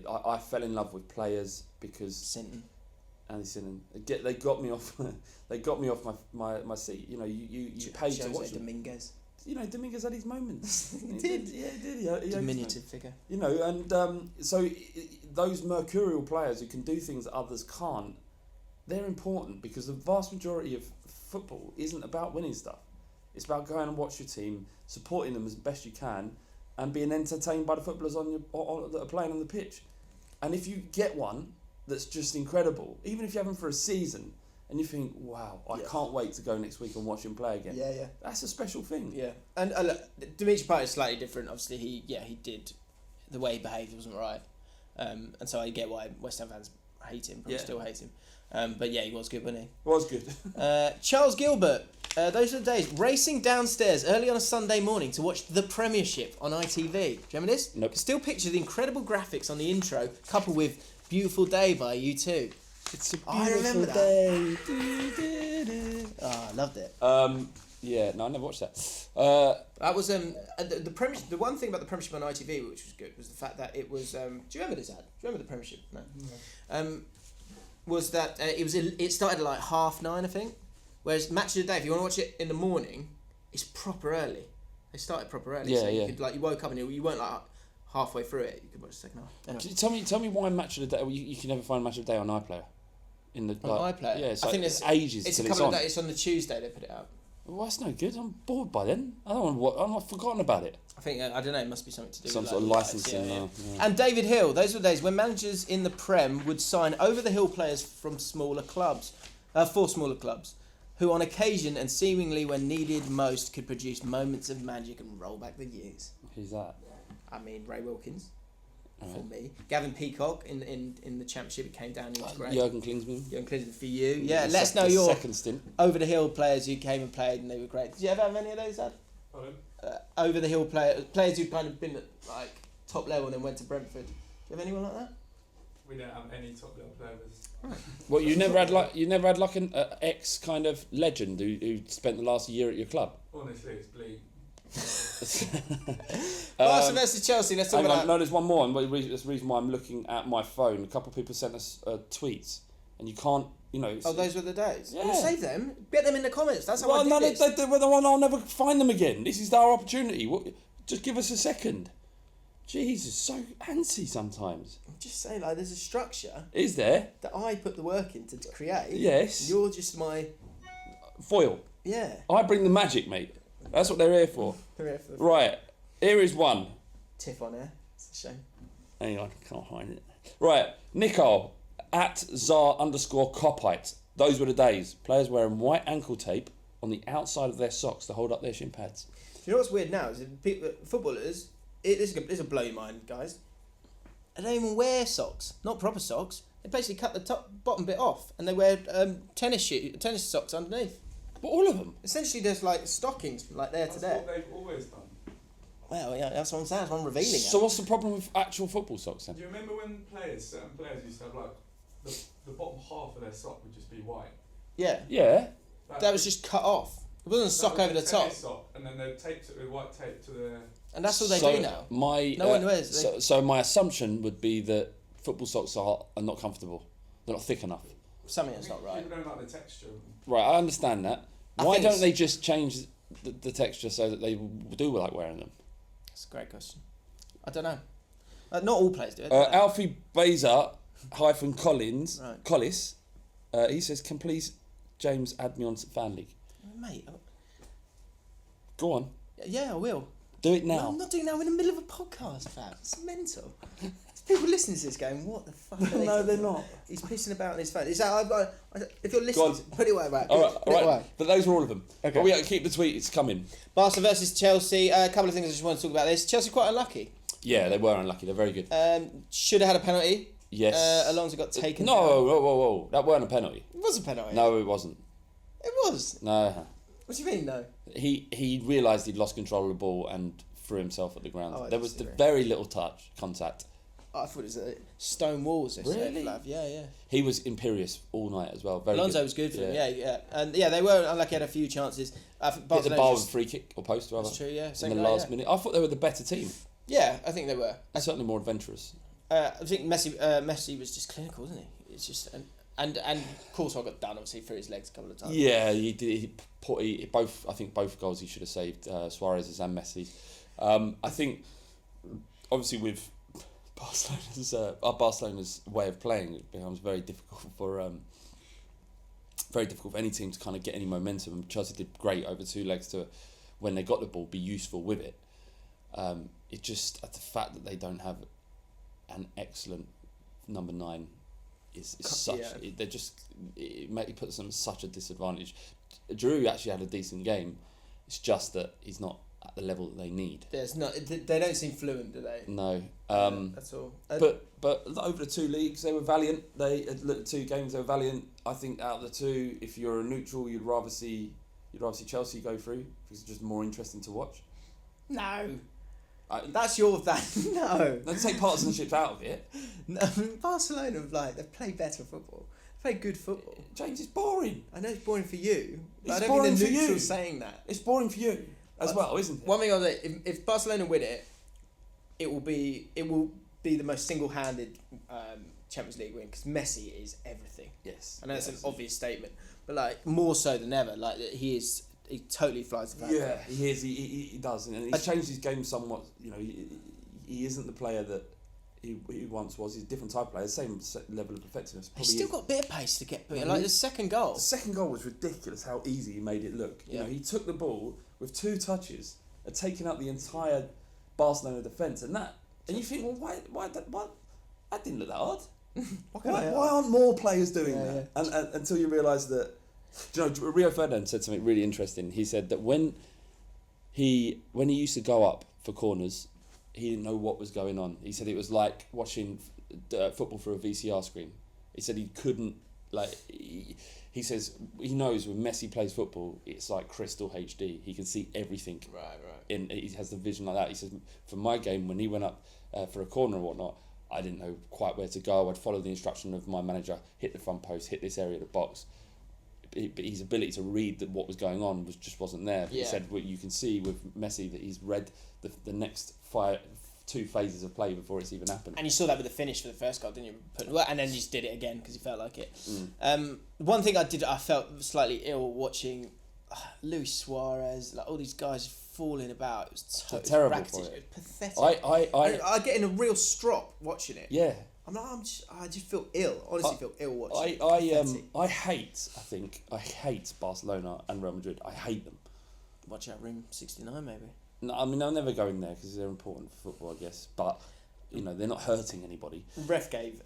I fell in love with players because Andy Sinton. They got me off. They got me off my seat. You paid to watch him. Dominguez. Dominguez had his moments. He did. Yeah, he did. Diminutive figure. And so those mercurial players who can do things that others can't, they're important because the vast majority of football isn't about winning stuff. It's about going and watch your team, supporting them as best you can, and being entertained by the footballers that are playing on the pitch. And if you get one that's just incredible, even if you have him for a season, and you think, wow, I can't wait to go next week and watch him play again. Yeah. That's a special thing. Yeah. And Dimitri Payet is slightly different. Obviously, he did, the way he behaved wasn't right. And so I get why West Ham fans hate him, probably still hate him. But yeah, he was good, wasn't he? Was good. Charles Gilbert, those are the days. Racing downstairs early on a Sunday morning to watch the Premiership on ITV. Do you remember this? Nope. Still picture the incredible graphics on the intro, coupled with Beautiful Day by U2. It's a I remember beautiful day. Oh, I loved it. Yeah, no, I never watched that. That was the Premiership. The one thing about the Premiership on ITV, which was good, was the fact that it was. Do you remember this ad? Do you remember the Premiership? No. Was that it started at like 9:30, I think. Whereas Match of the Day, if you want to watch it in the morning, it's proper early. They started proper early, so you could you woke up and you weren't like halfway through it. You could watch the second half. Anyway. Tell me why Match of the Day. You can never find Match of the Day on iPlayer. On iPlayer. Yeah, I think it's ages. It's a couple of days. It's on the Tuesday they put it out. Well, that's no good. I'm bored by then. I don't want. I'm not forgotten about it. I think I don't know. It must be something to do Some with sort of licensing. Yeah. And David Hill. Those were the days when managers in the Prem would sign over the hill players from smaller clubs, for smaller clubs, who on occasion and seemingly when needed most could produce moments of magic and roll back the years. Who's that? I mean Ray Wilkins. For me, Gavin Peacock in the Championship, it came down. He was great. Jurgen Klinsmann. Jurgen Klinsmann for you. Yeah, let us know your second stint. over the hill players who came and played and they were great. Did you ever have any of those, Dad? Over the hill players who'd kind of been at like top level and then went to Brentford. Do you have anyone like that? We don't have any top level players. Right. Well, you never had like an ex kind of legend who spent the last year at your club. Honestly, it's bleak. Barcelona versus Chelsea. Let's talk about. No, there's one more, and that's the reason why I'm looking at my phone. A couple of people sent us tweets, and you can't, Those were the days. Yeah. Well, save them. Get them in the comments. That's how I did this. I'll never find them again. This is our opportunity. Just give us a second. Jesus, so antsy sometimes. I'm just saying, like, there's a structure. Is there? That I put the work in to create. Yes. You're just my foil. Yeah. I bring the magic, mate. That's what they're here for. Right, here is one. Tiff on air. It's a shame. Hang on, can't find it. Right, Nicole at @Czar_Copite. Those were the days. Players wearing white ankle tape on the outside of their socks to hold up their shin pads. Do you know what's weird now? Is that footballers. This will blow your mind, guys. They don't even wear socks. Not proper socks. They basically cut the bottom bit off, and they wear tennis socks underneath. But all of them. Essentially, there's like stockings from like there to there. That's what they've always done. Well, yeah, that's what I'm saying. That's what I'm revealing. So what's the problem with actual football socks then? Do you remember when certain players used to have like the bottom half of their sock would just be white? Yeah. Yeah. That was just cut off. It wasn't a sock over the top. Sock, and then they taped it with white tape to their. And that's what they do now. No one wears. So my assumption would be that football socks are not comfortable. They're not thick enough. Something that's not right. People don't like the texture. Right, I understand that. Why don't they just change the texture so that they do like wearing them? That's a great question. I don't know. Not all players do it. Alfie Beza -Collins, right. Collis, he says, can please James add me on Fan League? Mate. Go on. Yeah, I will. Do it now. No, I'm not doing it now. We're in the middle of a podcast, fam. It's mental. There's people listening to this going, what the fuck are they No, they're talking not. about? He's pissing about on his phone. If you're listening, put it away, mate. All right. Away. But those were all of them. Okay. But we got to keep the tweets coming. Barca versus Chelsea. A couple of things I just want to talk about this. Chelsea quite unlucky. Yeah, they were unlucky. They're very good. Should have had a penalty. Yes. Alonso got taken. No, down. whoa. That weren't a penalty. It was a penalty. No, it wasn't. It was. No. What do you mean, no? He realised he'd lost control of the ball and threw himself at the ground. Oh, there was very little contact. I thought it was stone walls. Really? Yeah. He was imperious all night as well. Very Alonso good. was good for him. Yeah. And yeah, they were unlucky. Had a few chances. Hit the bar with a free kick or post rather. That's true. Yeah. In the last minute, I thought they were the better team. Yeah, I think they were. Certainly more adventurous. I think Messi was just clinical, wasn't he? It's just and of course I got done obviously through his legs a couple of times. Yeah, he did. I think both goals he should have saved, Suarez's and Messi's. I think obviously with Barcelona's way of playing, it becomes very difficult for any team to kind of get any momentum. Chelsea did great over two legs to, when they got the ball, be useful with it. It just the fact that they don't have an excellent number 9 is such. Yeah. They're just it puts them at such a disadvantage. Giroud actually had a decent game. It's just that he's not at the level that they need. They don't seem fluent, do they? No. That's all. But over the 2 leagues, they were valiant. They looked 2 games, they were valiant. I think out of the 2, if you're a neutral, you'd rather see Chelsea go through because it's just more interesting to watch. No. Let's No. take partisanships out of it. No, Barcelona they've played better football. They play good football. James, it's boring. I know it's boring for you, but It's I don't boring think for the you. neutral's saying that. It's boring for you as well, isn't it? One thing I'll say, if Barcelona win it, it will be the most single-handed Champions League win because Messi is everything. Yes. I know it's an obvious statement, but more so than ever, he totally flies the flag. Yeah, he is. He does, and he's changed his game somewhat. You know, he isn't the player that he once was. He's a different type of player, same level of effectiveness. He's still got a bit of pace to get. Mm-hmm. Like the second goal. The second goal was ridiculous. How easy he made it look. You know, he took the ball with 2 touches, and taken out the entire Barcelona defence, and you think, well, why that didn't look that hard. Why aren't more players doing that? And until you realise that. Do you know, Rio Ferdinand said something really interesting. He said that when he used to go up for corners, he didn't know what was going on. He said it was like watching football through a VCR screen. He said he couldn't, he says he knows when Messi plays football, it's like crystal HD. He can see everything. Right. He has the vision like that. He says, for my game, when he went up for a corner or whatnot, I didn't know quite where to go. I'd follow the instruction of my manager, hit the front post, hit this area of the box. But his ability to read what was going on wasn't there. But he said what you can see with Messi that he's read the next 2 phases of play before it's even happened. And you saw that with the finish for the first goal, didn't you? And then you just did it again because he felt like it. One thing I felt slightly ill watching Luis Suarez, all these guys falling about. It was terrible. It was pathetic. I get in a real strop watching it. Yeah. I just feel ill. Honestly, feel ill watching. I hate Barcelona and Real Madrid. I hate them. Watch out, Room 69 maybe. No, I mean I'll never go in there because they're important for football, I guess. But they're not hurting anybody. Ref gave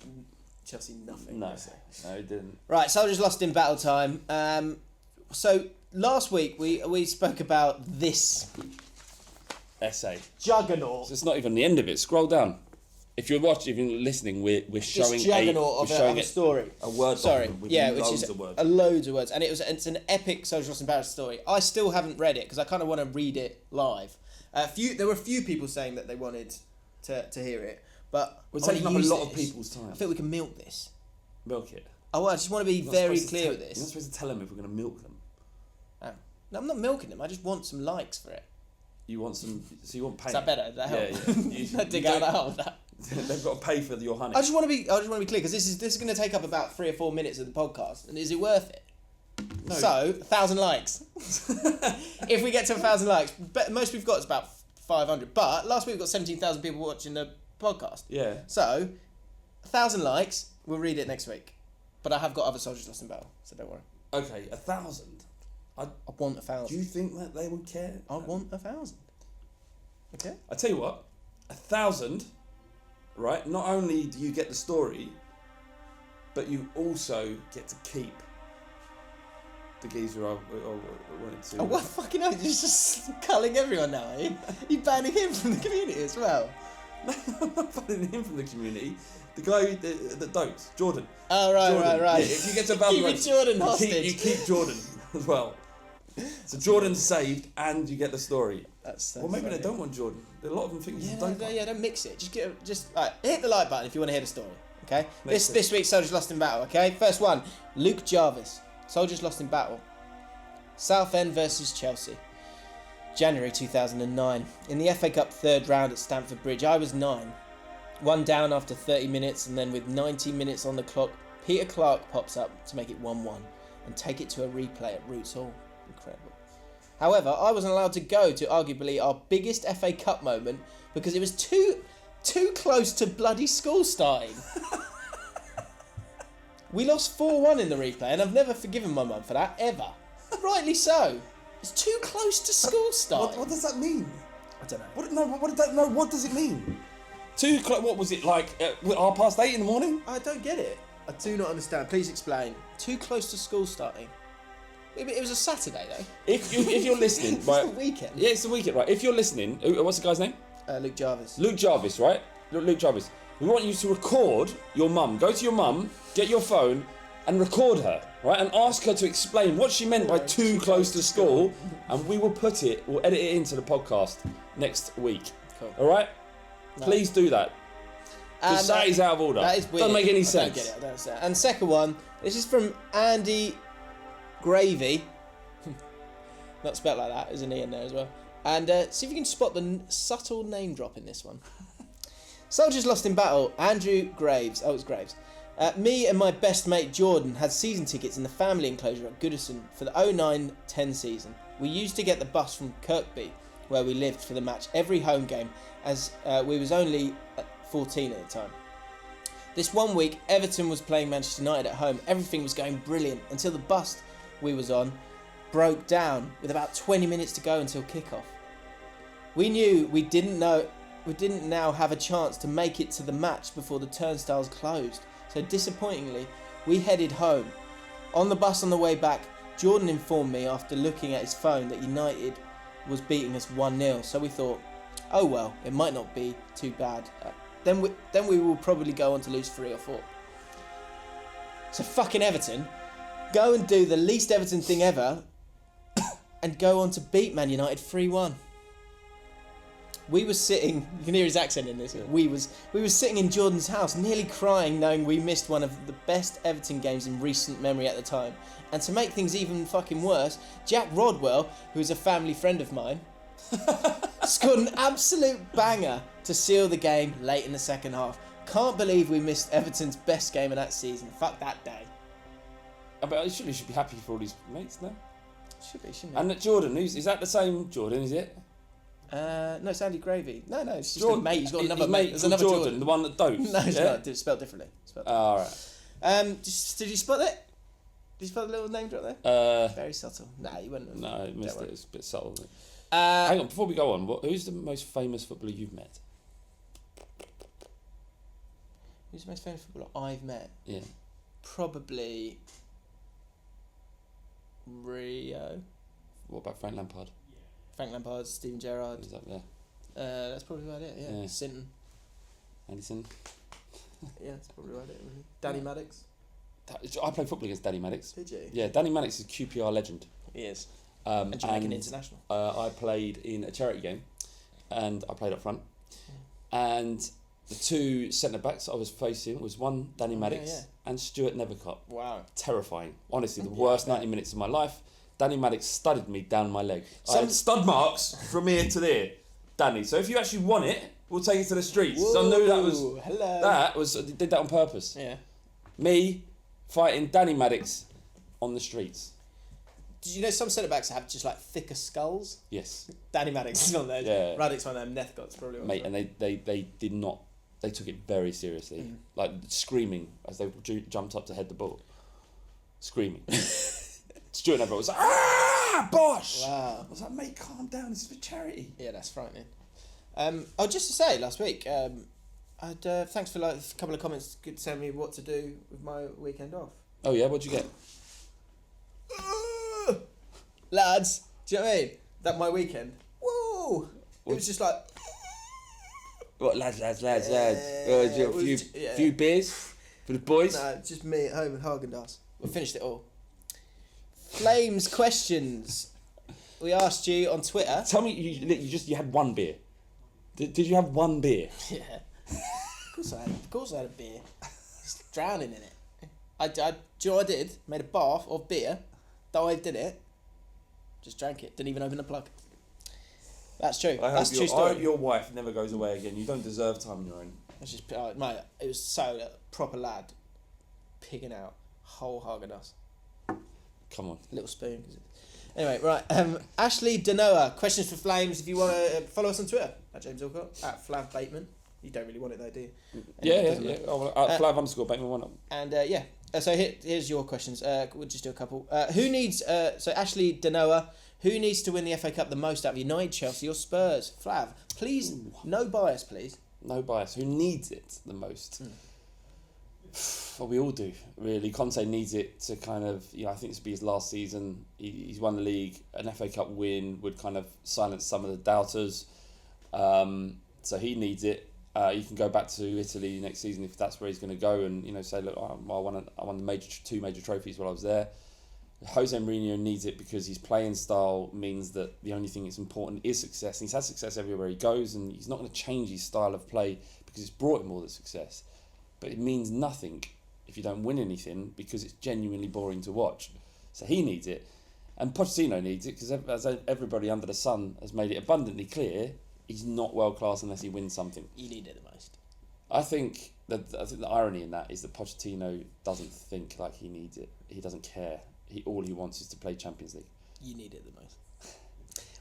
Chelsea nothing. No, it didn't. Right, Soldiers lost in battle time. So last week we spoke about this essay juggernaut. So it's not even the end of it. Scroll down. If you're listening, we're showing this juggernaut of a story. A word document with loads of words. Loads of words, and it's an epic Soldiers lost in battle story. I still haven't read it because I kind of want to read it live. There were a few people saying that they wanted to hear it, but we're taking up a lot of people's time. I think we can milk this. Milk it. Oh, I just want to be very clear with this. You're not supposed to tell them if we're going to milk them. Oh. No, I'm not milking them. I just want some likes for it. You want some? So you want pay? Is that better? Does that help? Yeah. Dig out that hole. They've got to pay for your honey. I just want to be clear because this is going to take up about 3 or 4 minutes of the podcast, and is it worth it? No. So 1,000 likes. If we get to 1,000 likes, most we've got is about 500. But last week we got 17,000 people watching the podcast. Yeah. So 1,000 likes. We'll read it next week. But I have got other Soldiers lost in battle, so don't worry. Okay, 1,000. I want 1,000. Do you think that they would care? I want 1,000. Okay. I tell you what, 1,000. Right. Not only do you get the story, but you also get to keep the geezer I wanted to. Oh, what fucking hell? You're just culling everyone now, are you? You're banning him from the community as well. No, I'm not banning him from the community. The guy that dotes, Jordan. Oh, right. Yeah, if you get to 1,000 keep Jordan hostage. You keep Jordan as well. So Jordan's saved, and you get the story. That's so well, maybe funny. they don't want Jordan. A lot of them think he's a dope. Don't mix it. Just hit the like button if you want to hear the story. Okay. This week's Soldiers lost in battle. Okay. First one, Luke Jarvis. Soldiers lost in battle. Southend versus Chelsea. January 2009. In the FA Cup third round at Stamford Bridge, I was 9. 1 down after 30 minutes, and then with 90 minutes on the clock, Peter Clark pops up to make it 1-1 and take it to a replay at Roots Hall. Incredible. However, I wasn't allowed to go to arguably our biggest FA Cup moment because it was too close to bloody school starting. We lost 4-1 in the replay, and I've never forgiven my mum for that, ever. Rightly so. It's too close to school starting. What does that mean? I don't know. What does it mean? What was it like? 8:30 in the morning? I don't get it. I do not understand. Please explain. Too close to school starting. It was a Saturday though. If you're listening, right? It's the weekend. Yeah, it's the weekend, right? If you're listening, what's the guy's name? Luke Jarvis. Luke Jarvis, right? Luke Jarvis. We want you to record your mum. Go to your mum, get your phone, and record her, right? And ask her to explain what she meant by too close to school, and we'll edit it into the podcast next week. Cool. All right? Please do that. Because that is out of order. That is weird. Doesn't make any I sense. don't get it. I don't understand. And second one, this is from Andy Gravy. Not spelled like that. There's an E in there as well. And see if you can spot the subtle name drop in this one. Soldiers lost in battle. Andrew Graves. Oh, it's Graves. Me and my best mate Jordan had season tickets in the family enclosure at Goodison for the 09-10 season. We used to get the bus from Kirkby, where we lived, for the match every home game, as we was only 14 at the time. This one week, Everton was playing Manchester United at home. Everything was going brilliant until the bus we was on broke down with about 20 minutes to go until kickoff. We knew we didn't now have a chance to make it to the match before the turnstiles closed. So disappointingly, we headed home. On the bus on the way back, Jordan informed me after looking at his phone that United was beating us 1-0. So we thought, oh well, it might not be too bad. Then we will probably go on to lose 3 or 4. So fucking Everton, go and do the least Everton thing ever and go on to beat Man United 3-1. We were sitting, you can hear his accent in this, we was sitting in Jordan's house nearly crying knowing we missed one of the best Everton games in recent memory at the time. And to make things even fucking worse, Jack Rodwell, who's a family friend of mine, scored an absolute banger to seal the game late in the second half. Can't believe we missed Everton's best game of that season. Fuck that day. But he should be happy for all his mates, no? Should be, shouldn't And Jordan, is that the same Jordan, is it? No, it's Andy Gravy. No, it's just Jordan, a mate. He's got another his mate. mate There's called another Jordan, the one that dopes. No, it's yeah? not. It's spelled differently. All right. Did you spot it? Did you spot the little name drop there? Very subtle. Nah, you wouldn't have. No, I missed it. It's a bit subtle. Uh, Hang on, before we go on, who's the most famous footballer you've met? Who's the most famous footballer I've met? Yeah. Probably Rio. What about Frank Lampard? Frank Lampard, Steven Gerrard. He's up there. That's probably about it, yeah. Sinton. Anderson. Yeah, that's probably about it, really. Danny Maddox. I played football against Danny Maddox. Did you? Yeah, Danny Maddox is QPR legend. He is. And Jamaican international. I played in a charity game, and I played up front. And the two centre-backs I was facing was one Danny Maddox and Stuart Nethercott. Wow. Terrifying. Honestly, the worst 90 minutes of my life. Danny Maddox studded me down my leg. I had stud marks from here to there. Danny. So if you actually want it, we'll take it to the streets. Whoa, So I knew did that on purpose. Yeah. Me fighting Danny Maddox on the streets. Did you know some centre-backs have just like thicker skulls? Yes. Danny Maddox is one of those. Yeah. Radix one of them. Nethcott's probably one. Mate, and they did not. They took it very seriously. Like screaming as they jumped up to head the ball. Screaming. Stuart Nethercott was like, "Ah, Bosh!" Wow. I was like, "Mate, calm down. This is for charity." Yeah, that's frightening. Just to say, last week, thanks for like a couple of comments. Good to tell me what to do with my weekend off. Oh yeah, what'd you get? Lads, do you know what I mean? That my weekend. Woo! It was just like. What lads? Few beers for the boys. Nah, just me at home with Haagen-Dazs. We finished it all. Flames questions. We asked you on Twitter. Tell me, you had one beer. Did you have one beer? Yeah. Of course I had a beer. Just drowning in it. Do you know what I did? Made a bath of beer. Dived in it. Just drank it. Didn't even open the plug. That's true. That's true story. I hope your wife never goes away again. You don't deserve time on your own. It's just, mate, it was so proper lad. Pigging out whole Haagen-Dazs. Come on. Little spoon. Anyway, right. Ashley Denoa, questions for Flames. If you want to follow us on Twitter, at James Alcott, at Flav Bateman. You don't really want it though, do you? Yeah. Flav_Bateman one up. And so here's your questions. We'll just do a couple. Who needs? So Ashley Denoa, who needs to win the FA Cup the most out of United, Chelsea, or Spurs? Flav, please, no bias, please. No bias. Who needs it the most? Well, we all do, really. Conte needs it to kind of, I think this would be his last season. He's won the league. An FA Cup win would kind of silence some of the doubters. So he needs it. He can go back to Italy next season if that's where he's going to go, and say, look, I won the two major trophies while I was there. Jose Mourinho needs it because his playing style means that the only thing that's important is success. And he's had success everywhere he goes, and he's not going to change his style of play because it's brought him all the success. But it means nothing if you don't win anything because it's genuinely boring to watch. So he needs it. And Pochettino needs it because, as everybody under the sun has made it abundantly clear, he's not world class unless he wins something. You need it the most. I think the irony in that is that Pochettino doesn't think like he needs it. He doesn't care. All he wants is to play Champions League. You need it the most.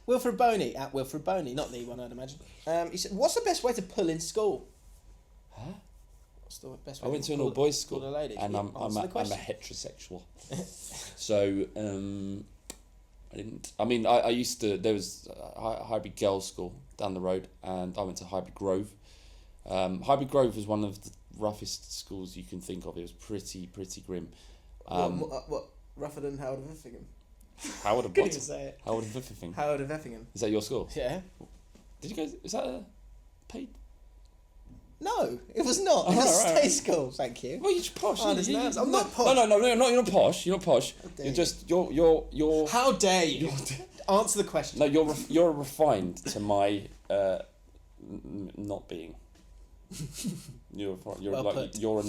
Wilfred Boney, at Wilfred Boney, not the one I'd imagine. He said, what's the best way to pull in school? Huh? What's the best way I went to an all-boys school, a lady? and I'm a heterosexual. So, I didn't... I mean, I used to... There was a Highbury girls' school down the road, and I went to Highbury Grove. Highbury Grove was one of the roughest schools you can think of. It was pretty grim. What? Rougher than Howard of Effingham? Howard of Couldn't what? even say it. Howard of Effingham. Howard of Effingham. Is that your school? Yeah. Did you guys... Is that a paid... No, it was not. It was a state school, thank you. Well, you're posh. I'm not posh. No, you're not posh. You're not posh. You're just... You're... How dare you? Answer the question. No, you're refined to my not being. You're Well like put. you're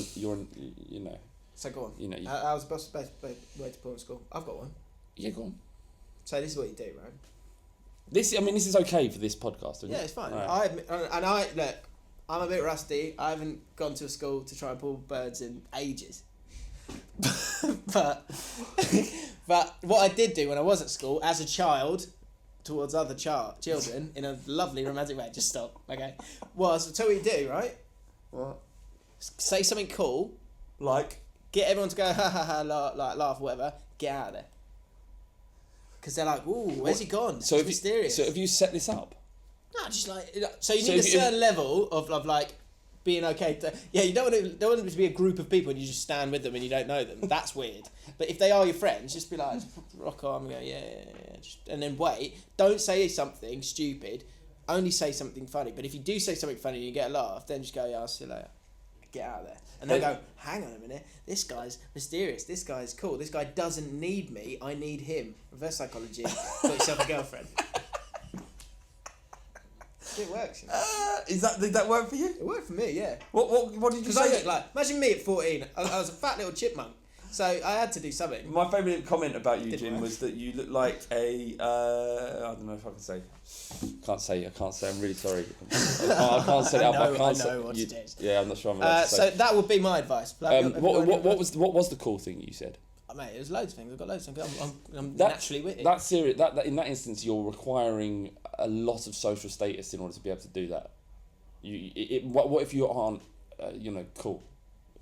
So go on. You How's the best way to pull in school? I've got one. Yeah, go on. So this is what you do, right? This is okay for this podcast, isn't it? Yeah, it's fine. Right. Look, I'm a bit rusty. I haven't gone to a school to try and pull birds in ages. but what I did do when I was at school as a child towards other children in a lovely romantic way, just stop, okay, was, tell what you do, right? What? Say something cool, Like? get everyone to go ha ha ha, laugh, whatever, get out of there. Because they're like, ooh, where's he gone? So it's mysterious. So have you set this up? No, just like, so you need a certain level of like being okay to, you don't want it to be a group of people and you just stand with them and you don't know them. That's weird. But if they are your friends, just be like, rock on and go, yeah. And then wait. Don't say something stupid. Only say something funny. But if you do say something funny and you get a laugh, then just go, yeah, I'll see you later. Get out of there. And they'll go, hang on a minute. This guy's mysterious. This guy's cool. This guy doesn't need me. I need him. Reverse psychology. Got yourself a girlfriend. It works. Did that work for you? It worked for me, yeah. What did you say? Imagine me at 14. I was a fat little chipmunk, so I had to do something. My favourite comment about you, Didn't Jim, work. was that you look like a... I don't know if I can say. I can't say. I'm really sorry. I can't say it out. I can't know what it is. Yeah, I'm not sure I'm allowed to say. So that would be my advice. What was the cool thing you said? Oh, mate, there's loads of things. I've got loads of things. I'm That- naturally witty. That's serious. That in that instance, you're requiring a lot of social status in order to be able to do that. What if you aren't, cool,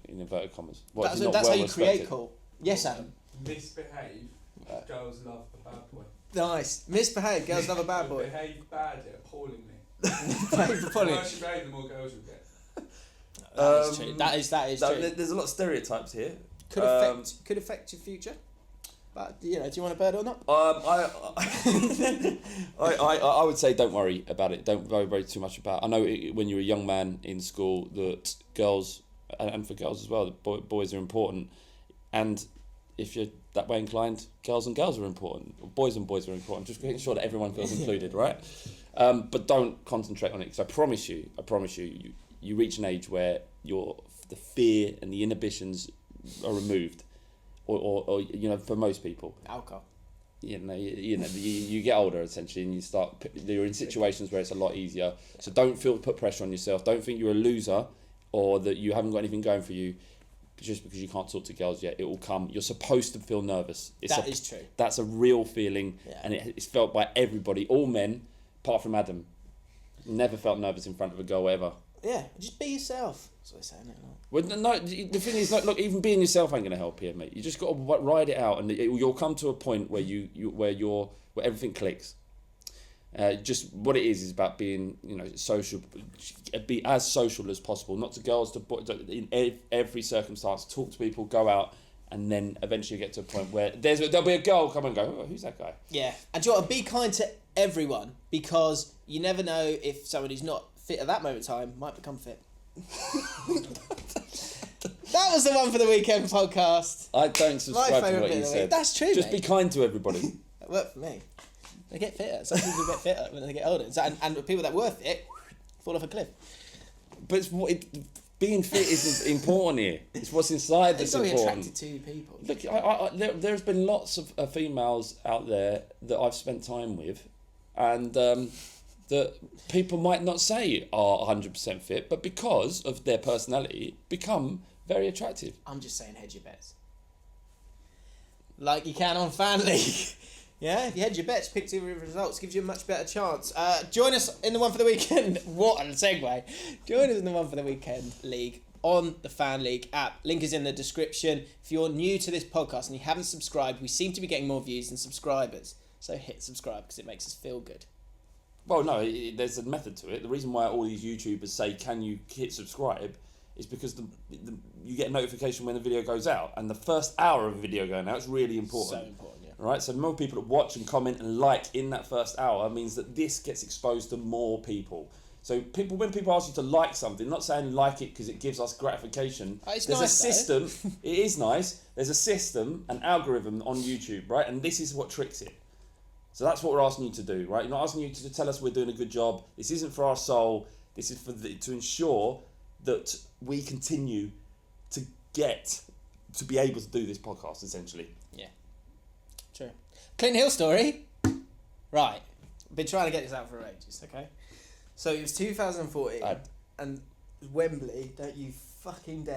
in inverted commas? What if you're not That's how you well-respected? create cool. Yes, Adam. Misbehave. Girls love a bad boy. Nice. Misbehave. Girls love a bad boy. Behave badly, appallingly. Behave The funny. worse you behave, the more girls you get. That is true. That is true. There's a lot of stereotypes here. Could affect your future. But do you want a bird or not? I would say don't worry about it. Don't worry too much about it. I know when you're a young man in school that girls, and for girls as well, boys are important. And if you're that way inclined, girls and girls are important. Boys and boys are important. Just making sure that everyone feels included, right? But don't concentrate on it, because I promise you, you reach an age where the fear and the inhibitions are removed. Or for most people, Alcohol. You get older essentially, and you're in situations where it's a lot easier. So don't put pressure on yourself. Don't think you're a loser or that you haven't got anything going for you just because you can't talk to girls yet. It will come. You're supposed to feel nervous. That is true. That's a real feeling, Yeah. and it's felt by everybody, all men, apart from Adam. Never felt nervous in front of a girl ever. Yeah, just be yourself. That's what I'm saying. Well, no, the thing is, look, even being yourself ain't gonna help here, mate. You just got to ride it out, and you'll come to a point where where everything clicks, Just what it is about being, social, be as social as possible, not to girls, to in every circumstance, talk to people, go out, and then eventually get to a point where there'll be a girl come and go, oh, who's that guy? Yeah, and do you know what? Be kind to everyone, because you never know if someone who's not fit at that moment in time might become fit. That was the One for the Weekend podcast. I don't subscribe to what you said. That's true, Just mate. be kind to everybody. It worked for me. They get fitter. Some people get fitter when they get older. And people that were fit fall off a cliff. But being fit isn't important here. It's what's inside that's important. Attracted to people. Look, there's been lots of females out there that I've spent time with, and that people might not say are 100% fit, but because of their personality, become very attractive. I'm just saying, hedge your bets. Like you can on Fan League. Yeah, if you hedge your bets, pick two results, gives you a much better chance. Join us in the One for the Weekend. What a segue. Join us in the One for the Weekend League on the Fan League app. Link is in the description. If you're new to this podcast and you haven't subscribed, we seem to be getting more views than subscribers. So hit subscribe because it makes us feel good. Well, no, there's a method to it. The reason why all these YouTubers say, can you hit subscribe, is because you get a notification when the video goes out. And the first hour of a video going out is really important. So important, yeah. Right? So the more people that watch and comment and like in that first hour means that this gets exposed to more people. So when people ask you to like something, not saying like it because it gives us gratification. It's There's nice, a system. It is nice. There's a system, an algorithm on YouTube, right? And this is what tricks it. So that's what we're asking you to do, right? You're not asking you to tell us we're doing a good job. This isn't for our soul. This is to ensure that we continue to be able to do this podcast, essentially. Yeah. True. Clint Hill story. Right. Been trying to get this out for ages, okay? So it was 2014 and Wembley, don't you fucking dare.